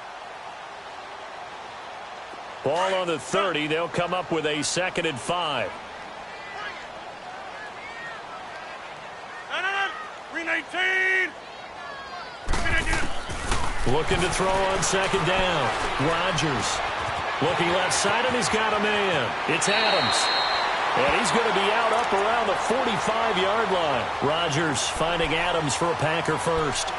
S2: Ball on the 30. They'll come up with a 2nd and 5.
S4: 319.
S2: Looking to throw on 2nd down. Rodgers looking left side, and he's got a man. It's Adams. And he's going to be out up around the 45-yard line. Rodgers finding Adams for a Packer first.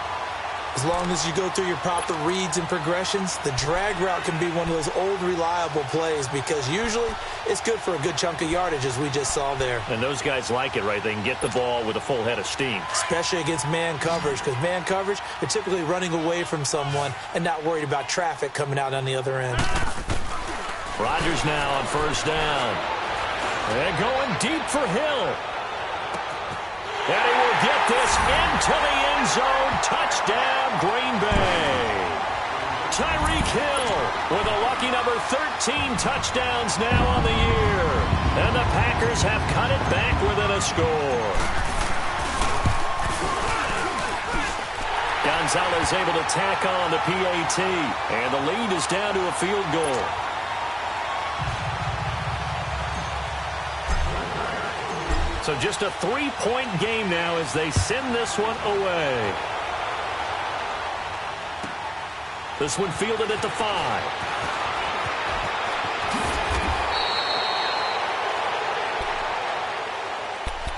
S3: As long as you go through your proper reads and progressions, the drag route can be one of those old reliable plays because usually it's good for a good chunk of yardage, as we just saw there.
S2: And those guys like it, right? They can get the ball with a full head of steam.
S3: Especially against man coverage, because man coverage, they're typically running away from someone and not worried about traffic coming out on the other end.
S2: Rodgers now on 1st down. And going deep for Hill. And he will get this into the end zone. Touchdown, Green Bay. Tyreek Hill with a lucky number 13 touchdowns now on the year. And the Packers have cut it back within a score. Gonzalez able to tack on the PAT. And the lead is down to a field goal. So just a 3-point game now as they send this one away. This one fielded at the 5.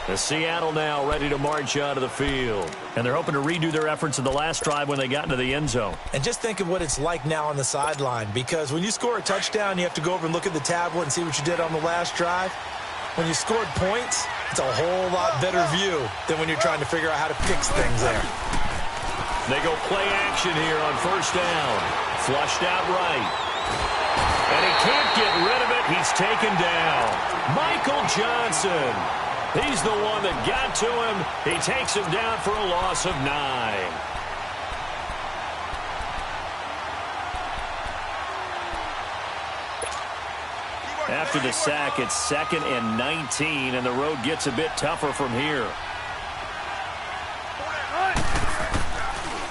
S2: The Seattle now ready to march out of the field. And they're hoping to redo their efforts in the last drive when they got into the end zone.
S3: And just think of what it's like now on the sideline, because when you score a touchdown, you have to go over and look at the tablet and see what you did on the last drive. When you scored points, it's a whole lot better view than when you're trying to figure out how to fix things there.
S2: They go play action here on 1st down. Flushed out right. And he can't get rid of it. He's taken down. Michael Johnson. He's the one that got to him. He takes him down for a loss of 9. After the sack, it's 2nd and 19, and the road gets a bit tougher from here.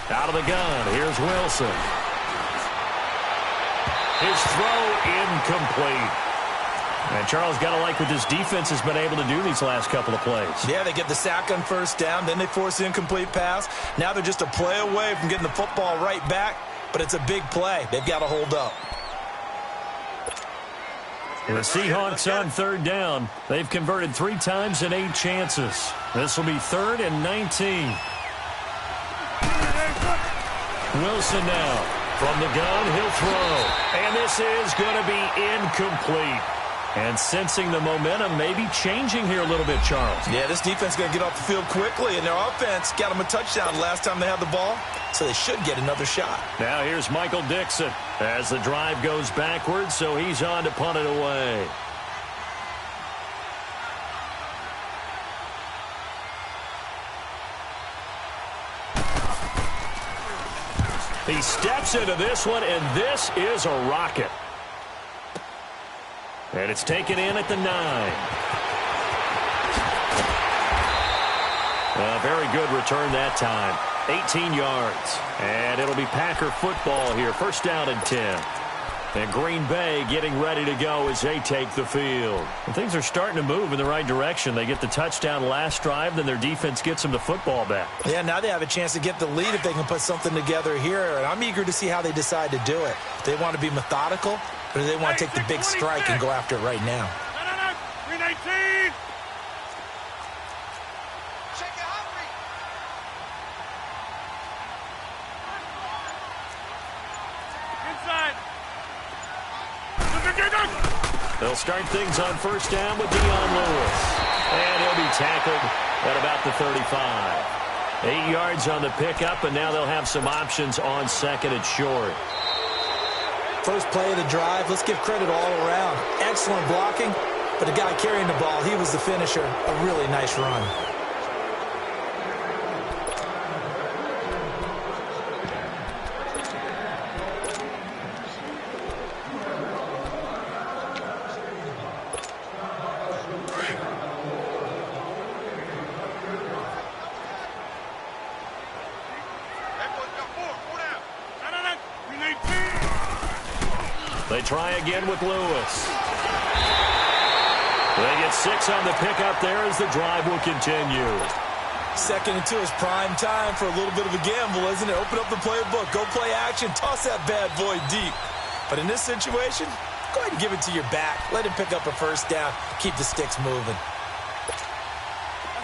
S2: Out of the gun, here's Wilson. His throw incomplete. And Charles, got to like what this defense has been able to do these last couple of plays.
S3: Yeah, they get the sack on 1st down, then they force the incomplete pass. Now they're just a play away from getting the football right back, but it's a big play. They've got to hold up.
S2: The Seahawks on 3rd down. They've converted 3 times in 8 chances. This will be 3rd and 19. Wilson now. From the gun, he'll throw. And this is going to be incomplete. And sensing the momentum maybe changing here a little bit, Charles.
S3: Yeah, this defense is going to get off the field quickly, and their offense got them a touchdown last time they had the ball, so they should get another shot.
S2: Now here's Michael Dixon as the drive goes backwards, so he's on to punt it away. He steps into this one, and this is a rocket. And it's taken in at the 9. A very good return that time. 18 yards. And it'll be Packer football here. 1st down and 10. And Green Bay getting ready to go as they take the field. And things are starting to move in the right direction. They get the touchdown last drive, then their defense gets them the football back.
S3: Yeah, now they have a chance to get the lead if they can put something together here. And I'm eager to see how they decide to do it. Do they want to be methodical, or do they want to take the big strike and go after it right now?
S4: 319. Inside.
S2: They'll start things on first down with Dion Lewis. And he'll be tackled at about the 35. 8 yards on the pickup, and now they'll have some options on second and short.
S3: First play of the drive, let's give credit all around. Excellent blocking, but the guy carrying the ball, he was the finisher. A really nice run.
S2: They try again with Lewis. They get 6 on the pickup there as the drive will continue.
S3: 2nd and 2 is prime time for a little bit of a gamble, isn't it? Open up the playbook, go play action, toss that bad boy deep. But in this situation, go ahead and give it to your back. Let him pick up a first down, keep the sticks moving.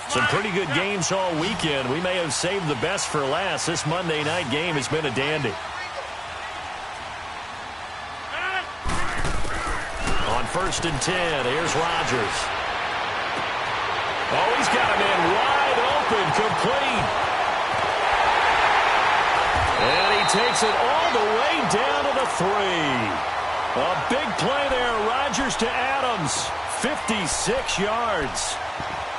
S2: Some pretty good games all weekend. We may have saved the best for last. This Monday night game has been a dandy. On 1st and 10, here's Rodgers. Oh, he's got a man wide open, complete. And he takes it all the way down to the 3. A big play there, Rodgers to Adams, 56 yards.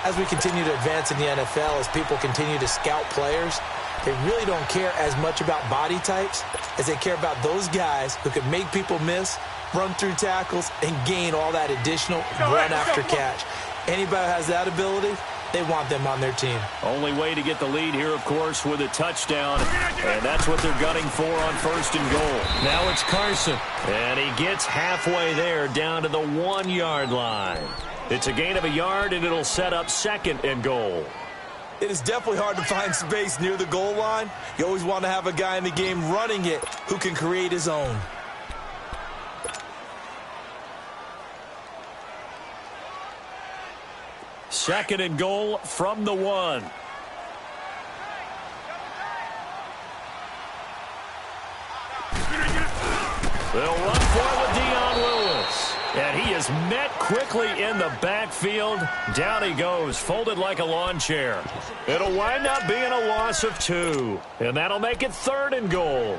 S3: As we continue to advance in the NFL, as people continue to scout players, they really don't care as much about body types as they care about those guys who can make people miss, run through tackles, and gain all that additional run after catch. Anybody who has that ability, they want them on their team.
S2: Only way to get the lead here, of course, with a touchdown, and that's what they're gunning for on 1st and goal. Now it's Carson, and he gets halfway there down to the 1-yard line. It's a gain of a yard, and it'll set up 2nd and goal.
S3: It is definitely hard to find space near the goal line. You always want to have a guy in the game running it who can create his own.
S2: Second and goal from the 1. They'll run for it with Dion Lewis. And he is met quickly in the backfield. Down he goes, folded like a lawn chair. It'll wind up being a loss of 2. And that'll make it 3rd and goal.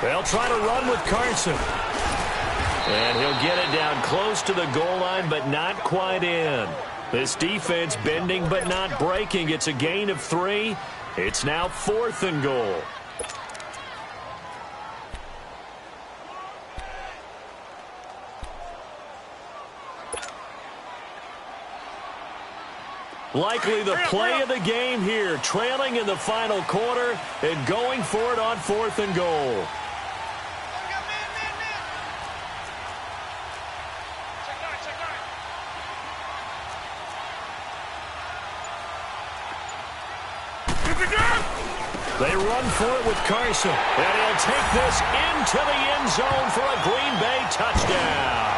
S2: They'll try to run with Carson. And he'll get it down close to the goal line, but not quite in. This defense bending but not breaking. It's a gain of 3. It's now 4th and goal. Likely the play of the game here, trailing in the final quarter and going for it on 4th and goal. They run for it with Carson, and he'll take this into the end zone for a Green Bay touchdown.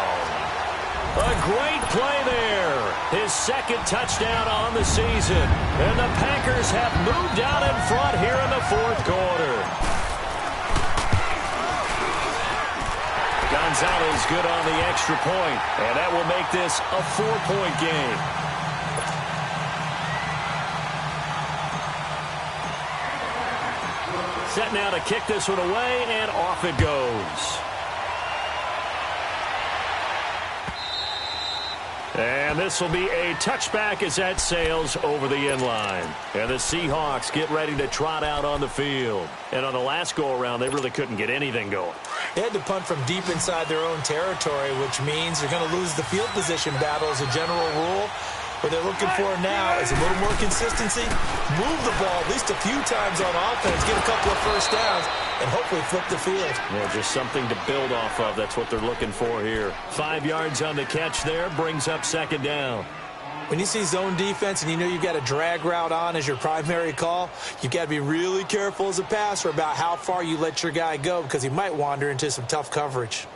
S2: A great play there. His 2nd touchdown on the season. And the Packers have moved out in front here in the 4th quarter. Gonzalez good on the extra point, and that will make this a 4-point game. Set now to kick this one away, and off it goes. And this will be a touchback as that sails over the end line. And the Seahawks get ready to trot out on the field. And on the last go-around, they really couldn't get anything going.
S3: They had to punt from deep inside their own territory, which means they're going to lose the field position battle as a general rule. What they're looking for now is a little more consistency, move the ball at least a few times on offense, get a couple of first downs, and hopefully flip the field.
S2: Well, just something to build off of. That's what they're looking for here. 5 yards on the catch there, brings up second down.
S3: When you see zone defense and you know you've got a drag route on as your primary call, you've got to be really careful as a passer about how far you let your guy go because he might wander into some tough coverage.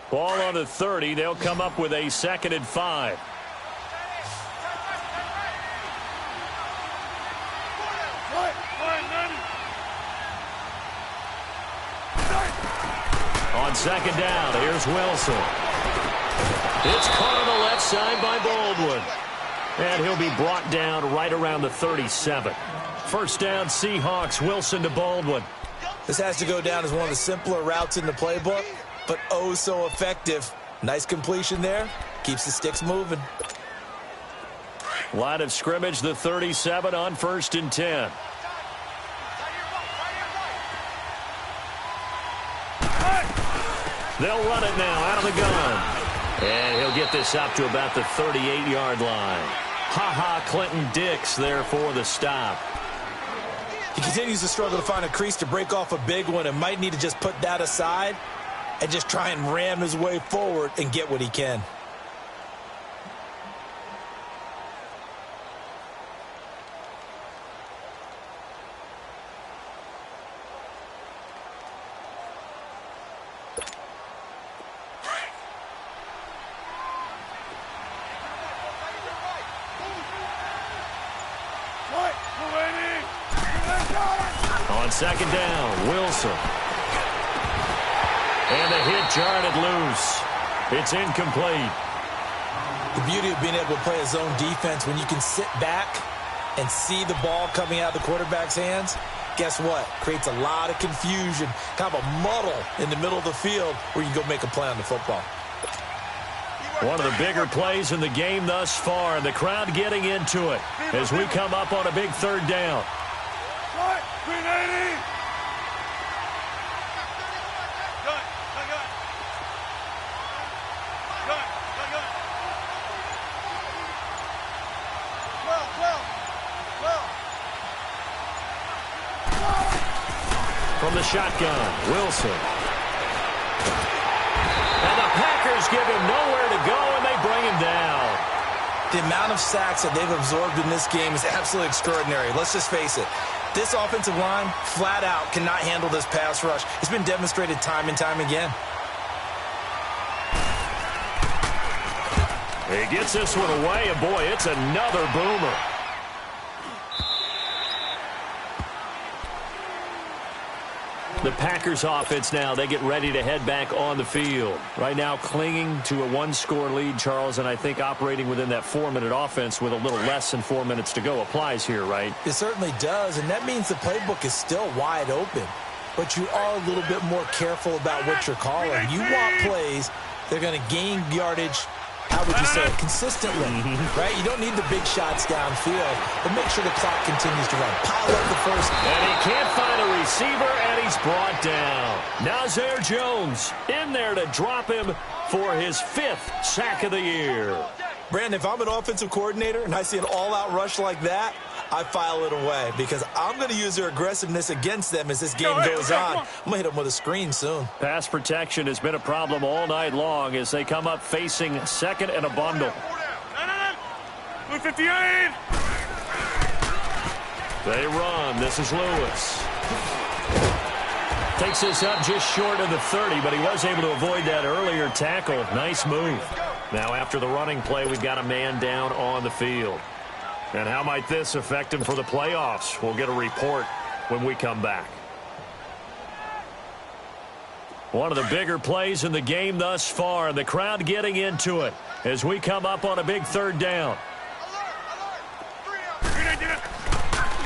S2: Ball on the 30. They'll come up with a 2nd and 5. On 2nd down, here's Wilson. It's caught on the left side by Baldwin. And he'll be brought down right around the 37. First down, Seahawks. Wilson to Baldwin.
S3: This has to go down as one of the simpler routes in the playbook, but oh so effective. Nice completion there. Keeps the sticks moving.
S2: Line of scrimmage, the 37 on 1st and 10. They'll run it now out of the gun. And he'll get this up to about the 38-yard line. Ha-ha, Clinton Dix there for the stop.
S3: He continues to struggle to find a crease to break off a big one and might need to just put that aside and just try and ram his way forward and get what he can.
S2: On 2nd down, Wilson. And the hit jarred loose. It's incomplete.
S3: The beauty of being able to play a zone defense when you can sit back and see the ball coming out of the quarterback's hands, guess what? Creates a lot of confusion, kind of a muddle in the middle of the field where you can go make a play on the football.
S2: One of the bigger plays in the game thus far, and the crowd getting into it as we come up on a big 3rd down. From the shotgun, Wilson. And the Packers give him nowhere to go, and they bring him down.
S3: The amount of sacks that they've absorbed in this game is absolutely extraordinary. Let's just face it. This offensive line, flat out, cannot handle this pass rush. It's been demonstrated time and time again.
S2: He gets this one away, and boy, it's another boomer. The Packers offense now, they get ready to head back on the field. Right now clinging to a 1-score lead, Charles, and I think operating within that 4-minute offense with a little less than 4 minutes to go applies here, right?
S3: It certainly does, and that means the playbook is still wide open. But you are a little bit more careful about what you're calling. You want plays that are going to gain yardage, how would you say it, consistently, right? You don't need the big shots downfield, but make sure the clock continues to run. Pile up the first.
S2: And he can't find a receiver, and he's brought down. Nazir Jones in there to drop him for his 5th sack of the year.
S3: Brandon, if I'm an offensive coordinator and I see an all-out rush like that, I file it away because I'm going to use their aggressiveness against them as this game goes on. I'm going to hit them with a screen soon.
S2: Pass protection has been a problem all night long as they come up facing 2nd and a bundle.
S4: 58.
S2: They run. This is Lewis. Takes this up just short of the 30, but he was able to avoid that earlier tackle. Nice move. Now after the running play, we've got a man down on the field. And how might this affect him for the playoffs? We'll get a report when we come back. One of the bigger plays in the game thus far, and the crowd getting into it as we come up on a big 3rd down.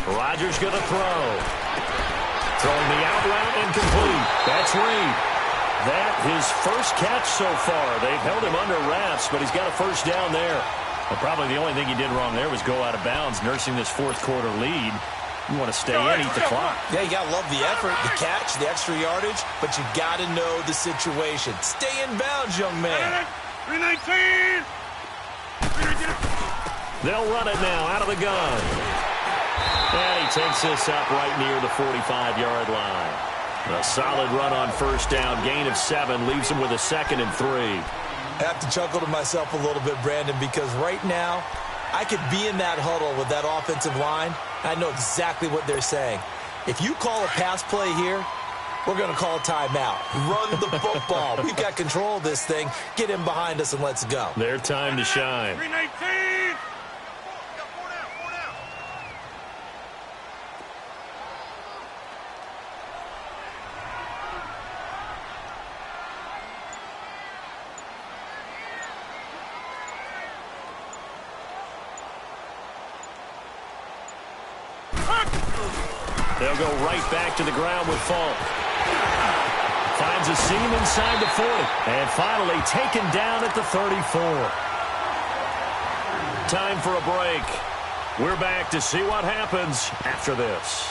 S2: Rodgers going to throw. Throwing the out route incomplete. That's Reed. That his first catch so far. They've held him under wraps, but he's got a first down there. Well, probably the only thing he did wrong there was go out of bounds, nursing this fourth quarter lead. You want to stay in, eat the clock.
S3: Yeah, you got to love the effort, the catch, the extra yardage, but you got to know the situation. Stay in bounds, young man.
S4: 319.
S2: They'll run it now out of the gun. And he takes this up right near the 45-yard line. A solid run on first down, gain of 7, leaves him with a 2nd and 3.
S3: I have to chuckle to myself a little bit, Brandon, because right now I could be in that huddle with that offensive line. I know exactly what they're saying. If you call a pass play here, we're going to call a timeout. Run the football. We've got control of this thing. Get him behind us and let's go.
S2: Their time to shine.
S4: 319.
S2: They'll go right back to the ground with Falk. Finds a seam inside the 40. And finally taken down at the 34. Time for a break. We're back to see what happens after this.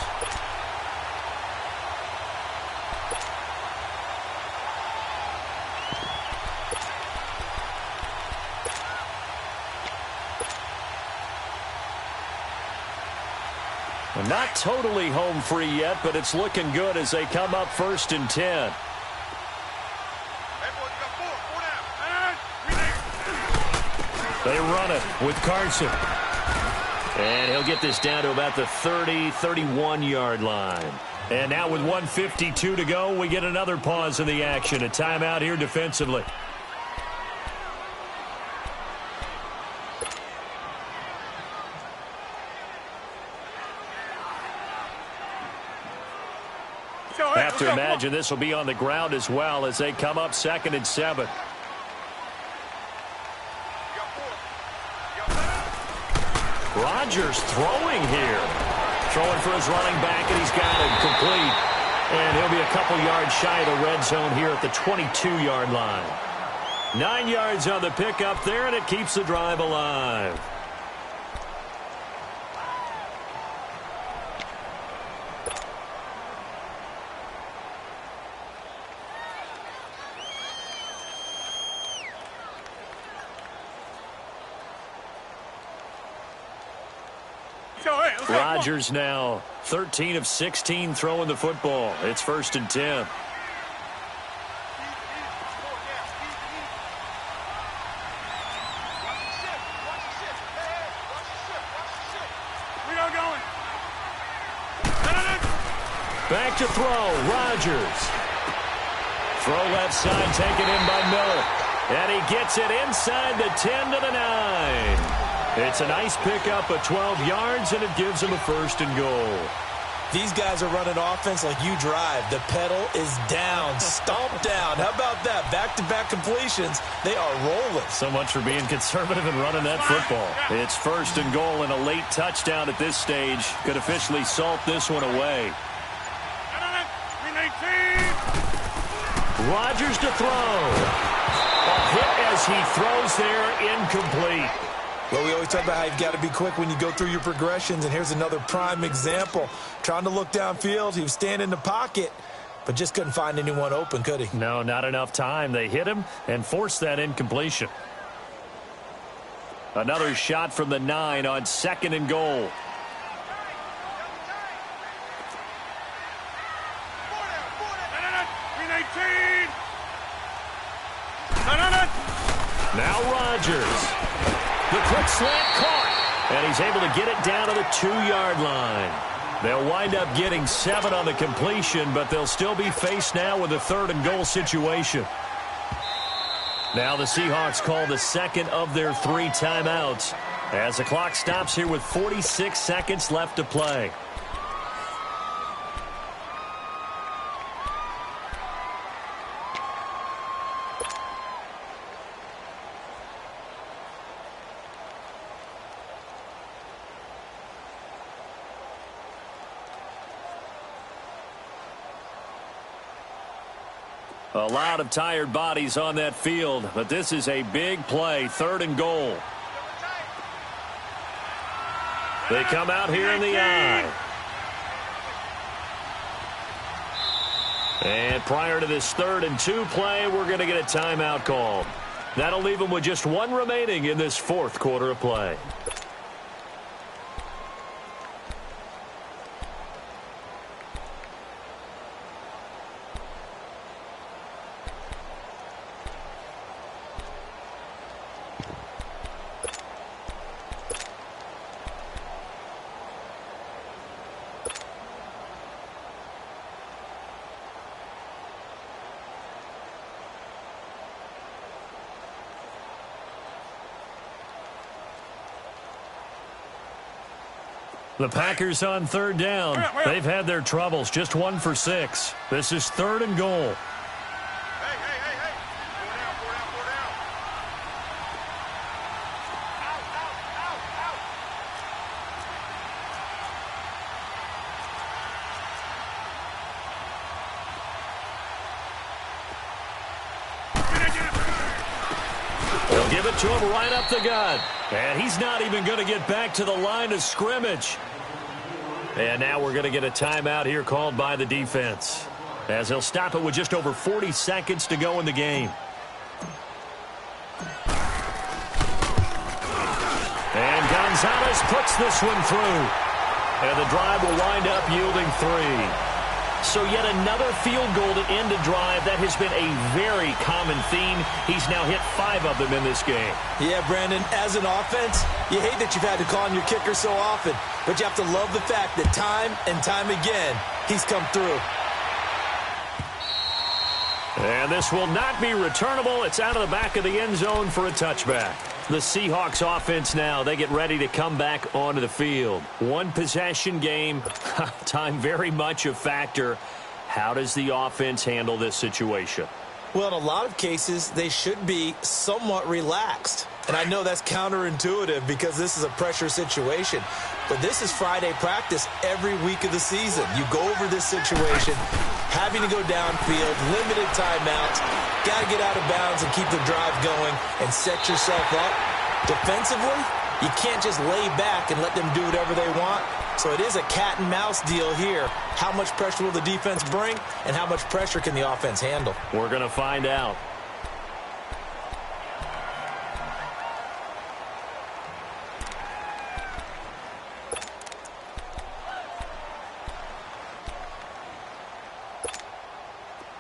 S2: Not totally home free yet, but it's looking good as they come up 1st and 10. They run it with Carson. And he'll get this down to about the 30, 31-yard line. And now with 1:52 to go, we get another pause in the action. A timeout here defensively. Have to imagine this will be on the ground as well as they come up 2nd and 7. Rodgers throwing here. Throwing for his running back, and he's got it complete. And he'll be a couple yards shy of the red zone here at the 22-yard line. 9 yards on the pickup there, and it keeps the drive alive. Rodgers now 13 of 16 throwing the football. It's 1st and 10. Back to throw. Rodgers. Throw left side taken in by Miller. And he gets it inside the 10 to the 9. It's a nice pickup of 12 yards, and it gives him a 1st and goal.
S3: These guys are running offense like you drive. The pedal is down, stomped down. How about that? Back-to-back completions. They are rolling.
S2: So much for being conservative and running that football. It's 1st and goal and a late touchdown at this stage. Could officially salt this one away. Rodgers to throw. A hit as he throws there, incomplete.
S3: Well, we always talk about how you've got to be quick when you go through your progressions, and here's another prime example. Trying to look downfield, he was standing in the pocket, but just couldn't find anyone open, could he?
S2: No, not enough time. They hit him and forced that incompletion. Another shot from the 9 on 2nd and goal. Now Rodgers. The quick slant caught, and he's able to get it down to the 2-yard line. They'll wind up getting 7 on the completion, but they'll still be faced now with a 3rd and goal situation. Now the Seahawks call the 2nd of their 3 timeouts as the clock stops here with 46 seconds left to play. A lot of tired bodies on that field, but this is a big play, 3rd and goal. They come out here in the I. And prior to this 3rd and 2 play, we're going to get a timeout called. That'll leave them with just 1 remaining in this 4th quarter of play. The Packers on 3rd down. They've had their troubles. Just 1 for 6. This is 3rd and goal.
S4: Hey. 4 down.
S2: They'll give it to him right up the gut. And he's not even going to get back to the line of scrimmage. And now we're going to get a timeout here called by the defense, as he'll stop it with just over 40 seconds to go in the game. And Gonzalez puts this one through. And the drive will wind up yielding 3. So yet another field goal to end a drive. That has been a very common theme. He's now hit 5 of them in this game.
S3: Yeah, Brandon, as an offense, you hate that you've had to call on your kicker so often, but you have to love the fact that time and time again, he's come through.
S2: And this will not be returnable. It's out of the back of the end zone for a touchback. The Seahawks offense now, they get ready to come back onto the field. 1 possession game, time very much a factor. How does the offense handle this situation?
S3: Well, in a lot of cases, they should be somewhat relaxed. And I know that's counterintuitive because this is a pressure situation. But this is Friday practice every week of the season. You go over this situation, having to go downfield, limited timeouts, got to get out of bounds and keep the drive going and set yourself up. Defensively, you can't just lay back and let them do whatever they want. So it is a cat and mouse deal here. How much pressure will the defense bring, and how much pressure can the offense handle?
S2: We're going to find out.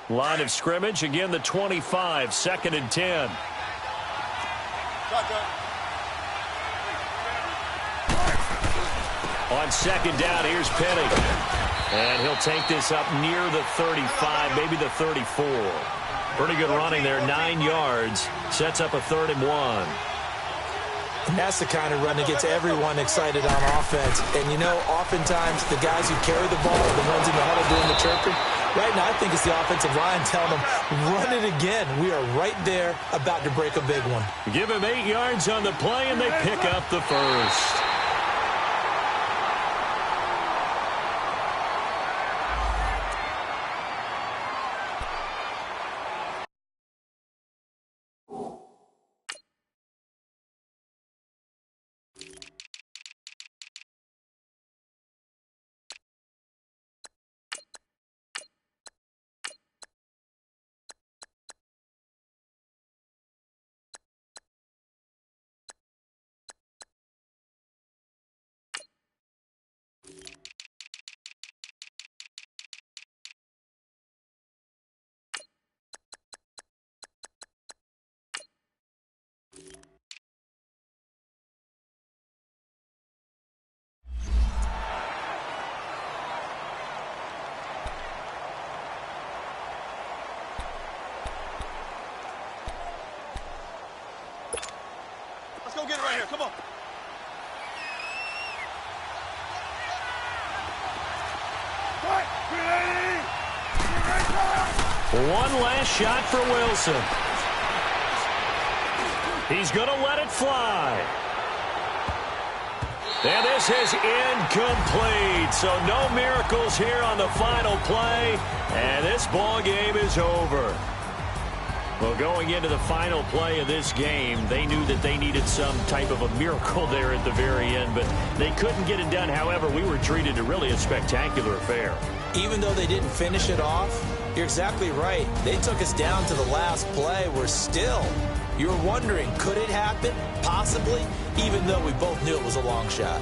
S2: Line of scrimmage, again the 25, 2nd and 10. On 2nd down, here's Penny. And he'll take this up near the 35, maybe the 34. Pretty good running there, 9 yards. Sets up a 3rd and 1.
S3: And that's the kind of run that gets everyone excited on offense. And, you know, oftentimes the guys who carry the ball are the ones in the huddle doing the chirping. Right now, I think it's the offensive line telling them, run it again. We are right there about to break a big one.
S2: Give him 8 yards on the play, and they pick up the first.
S4: Let's go get it right here. Come on.
S2: One last shot for Wilson. He's going to let it fly. And this is incomplete. So no miracles here on the final play. And this ball game is over. Well, going into the final play of this game, they knew that they needed some type of a miracle there at the very end, but they couldn't get it done. However, we were treated to really a spectacular affair.
S3: Even though they didn't finish it off, you're exactly right. They took us down to the last play. We're still, you're wondering, could it happen? Possibly, even though we both knew it was a long shot.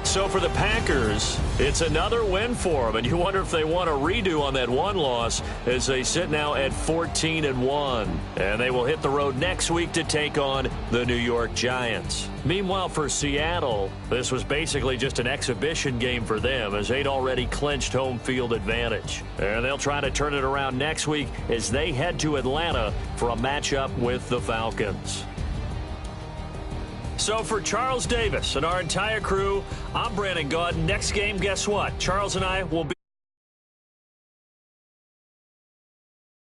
S2: So for the Packers, it's another win for them, and you wonder if they want a redo on that one loss as they sit now at 14-1. And they will hit the road next week to take on the New York Giants. Meanwhile, for Seattle, this was basically just an exhibition game for them as they'd already clinched home field advantage. And they'll try to turn it around next week as they head to Atlanta for a matchup with the Falcons. So for Charles Davis and our entire crew, I'm Brandon Gaudin. Next game, guess what? Charles and I will be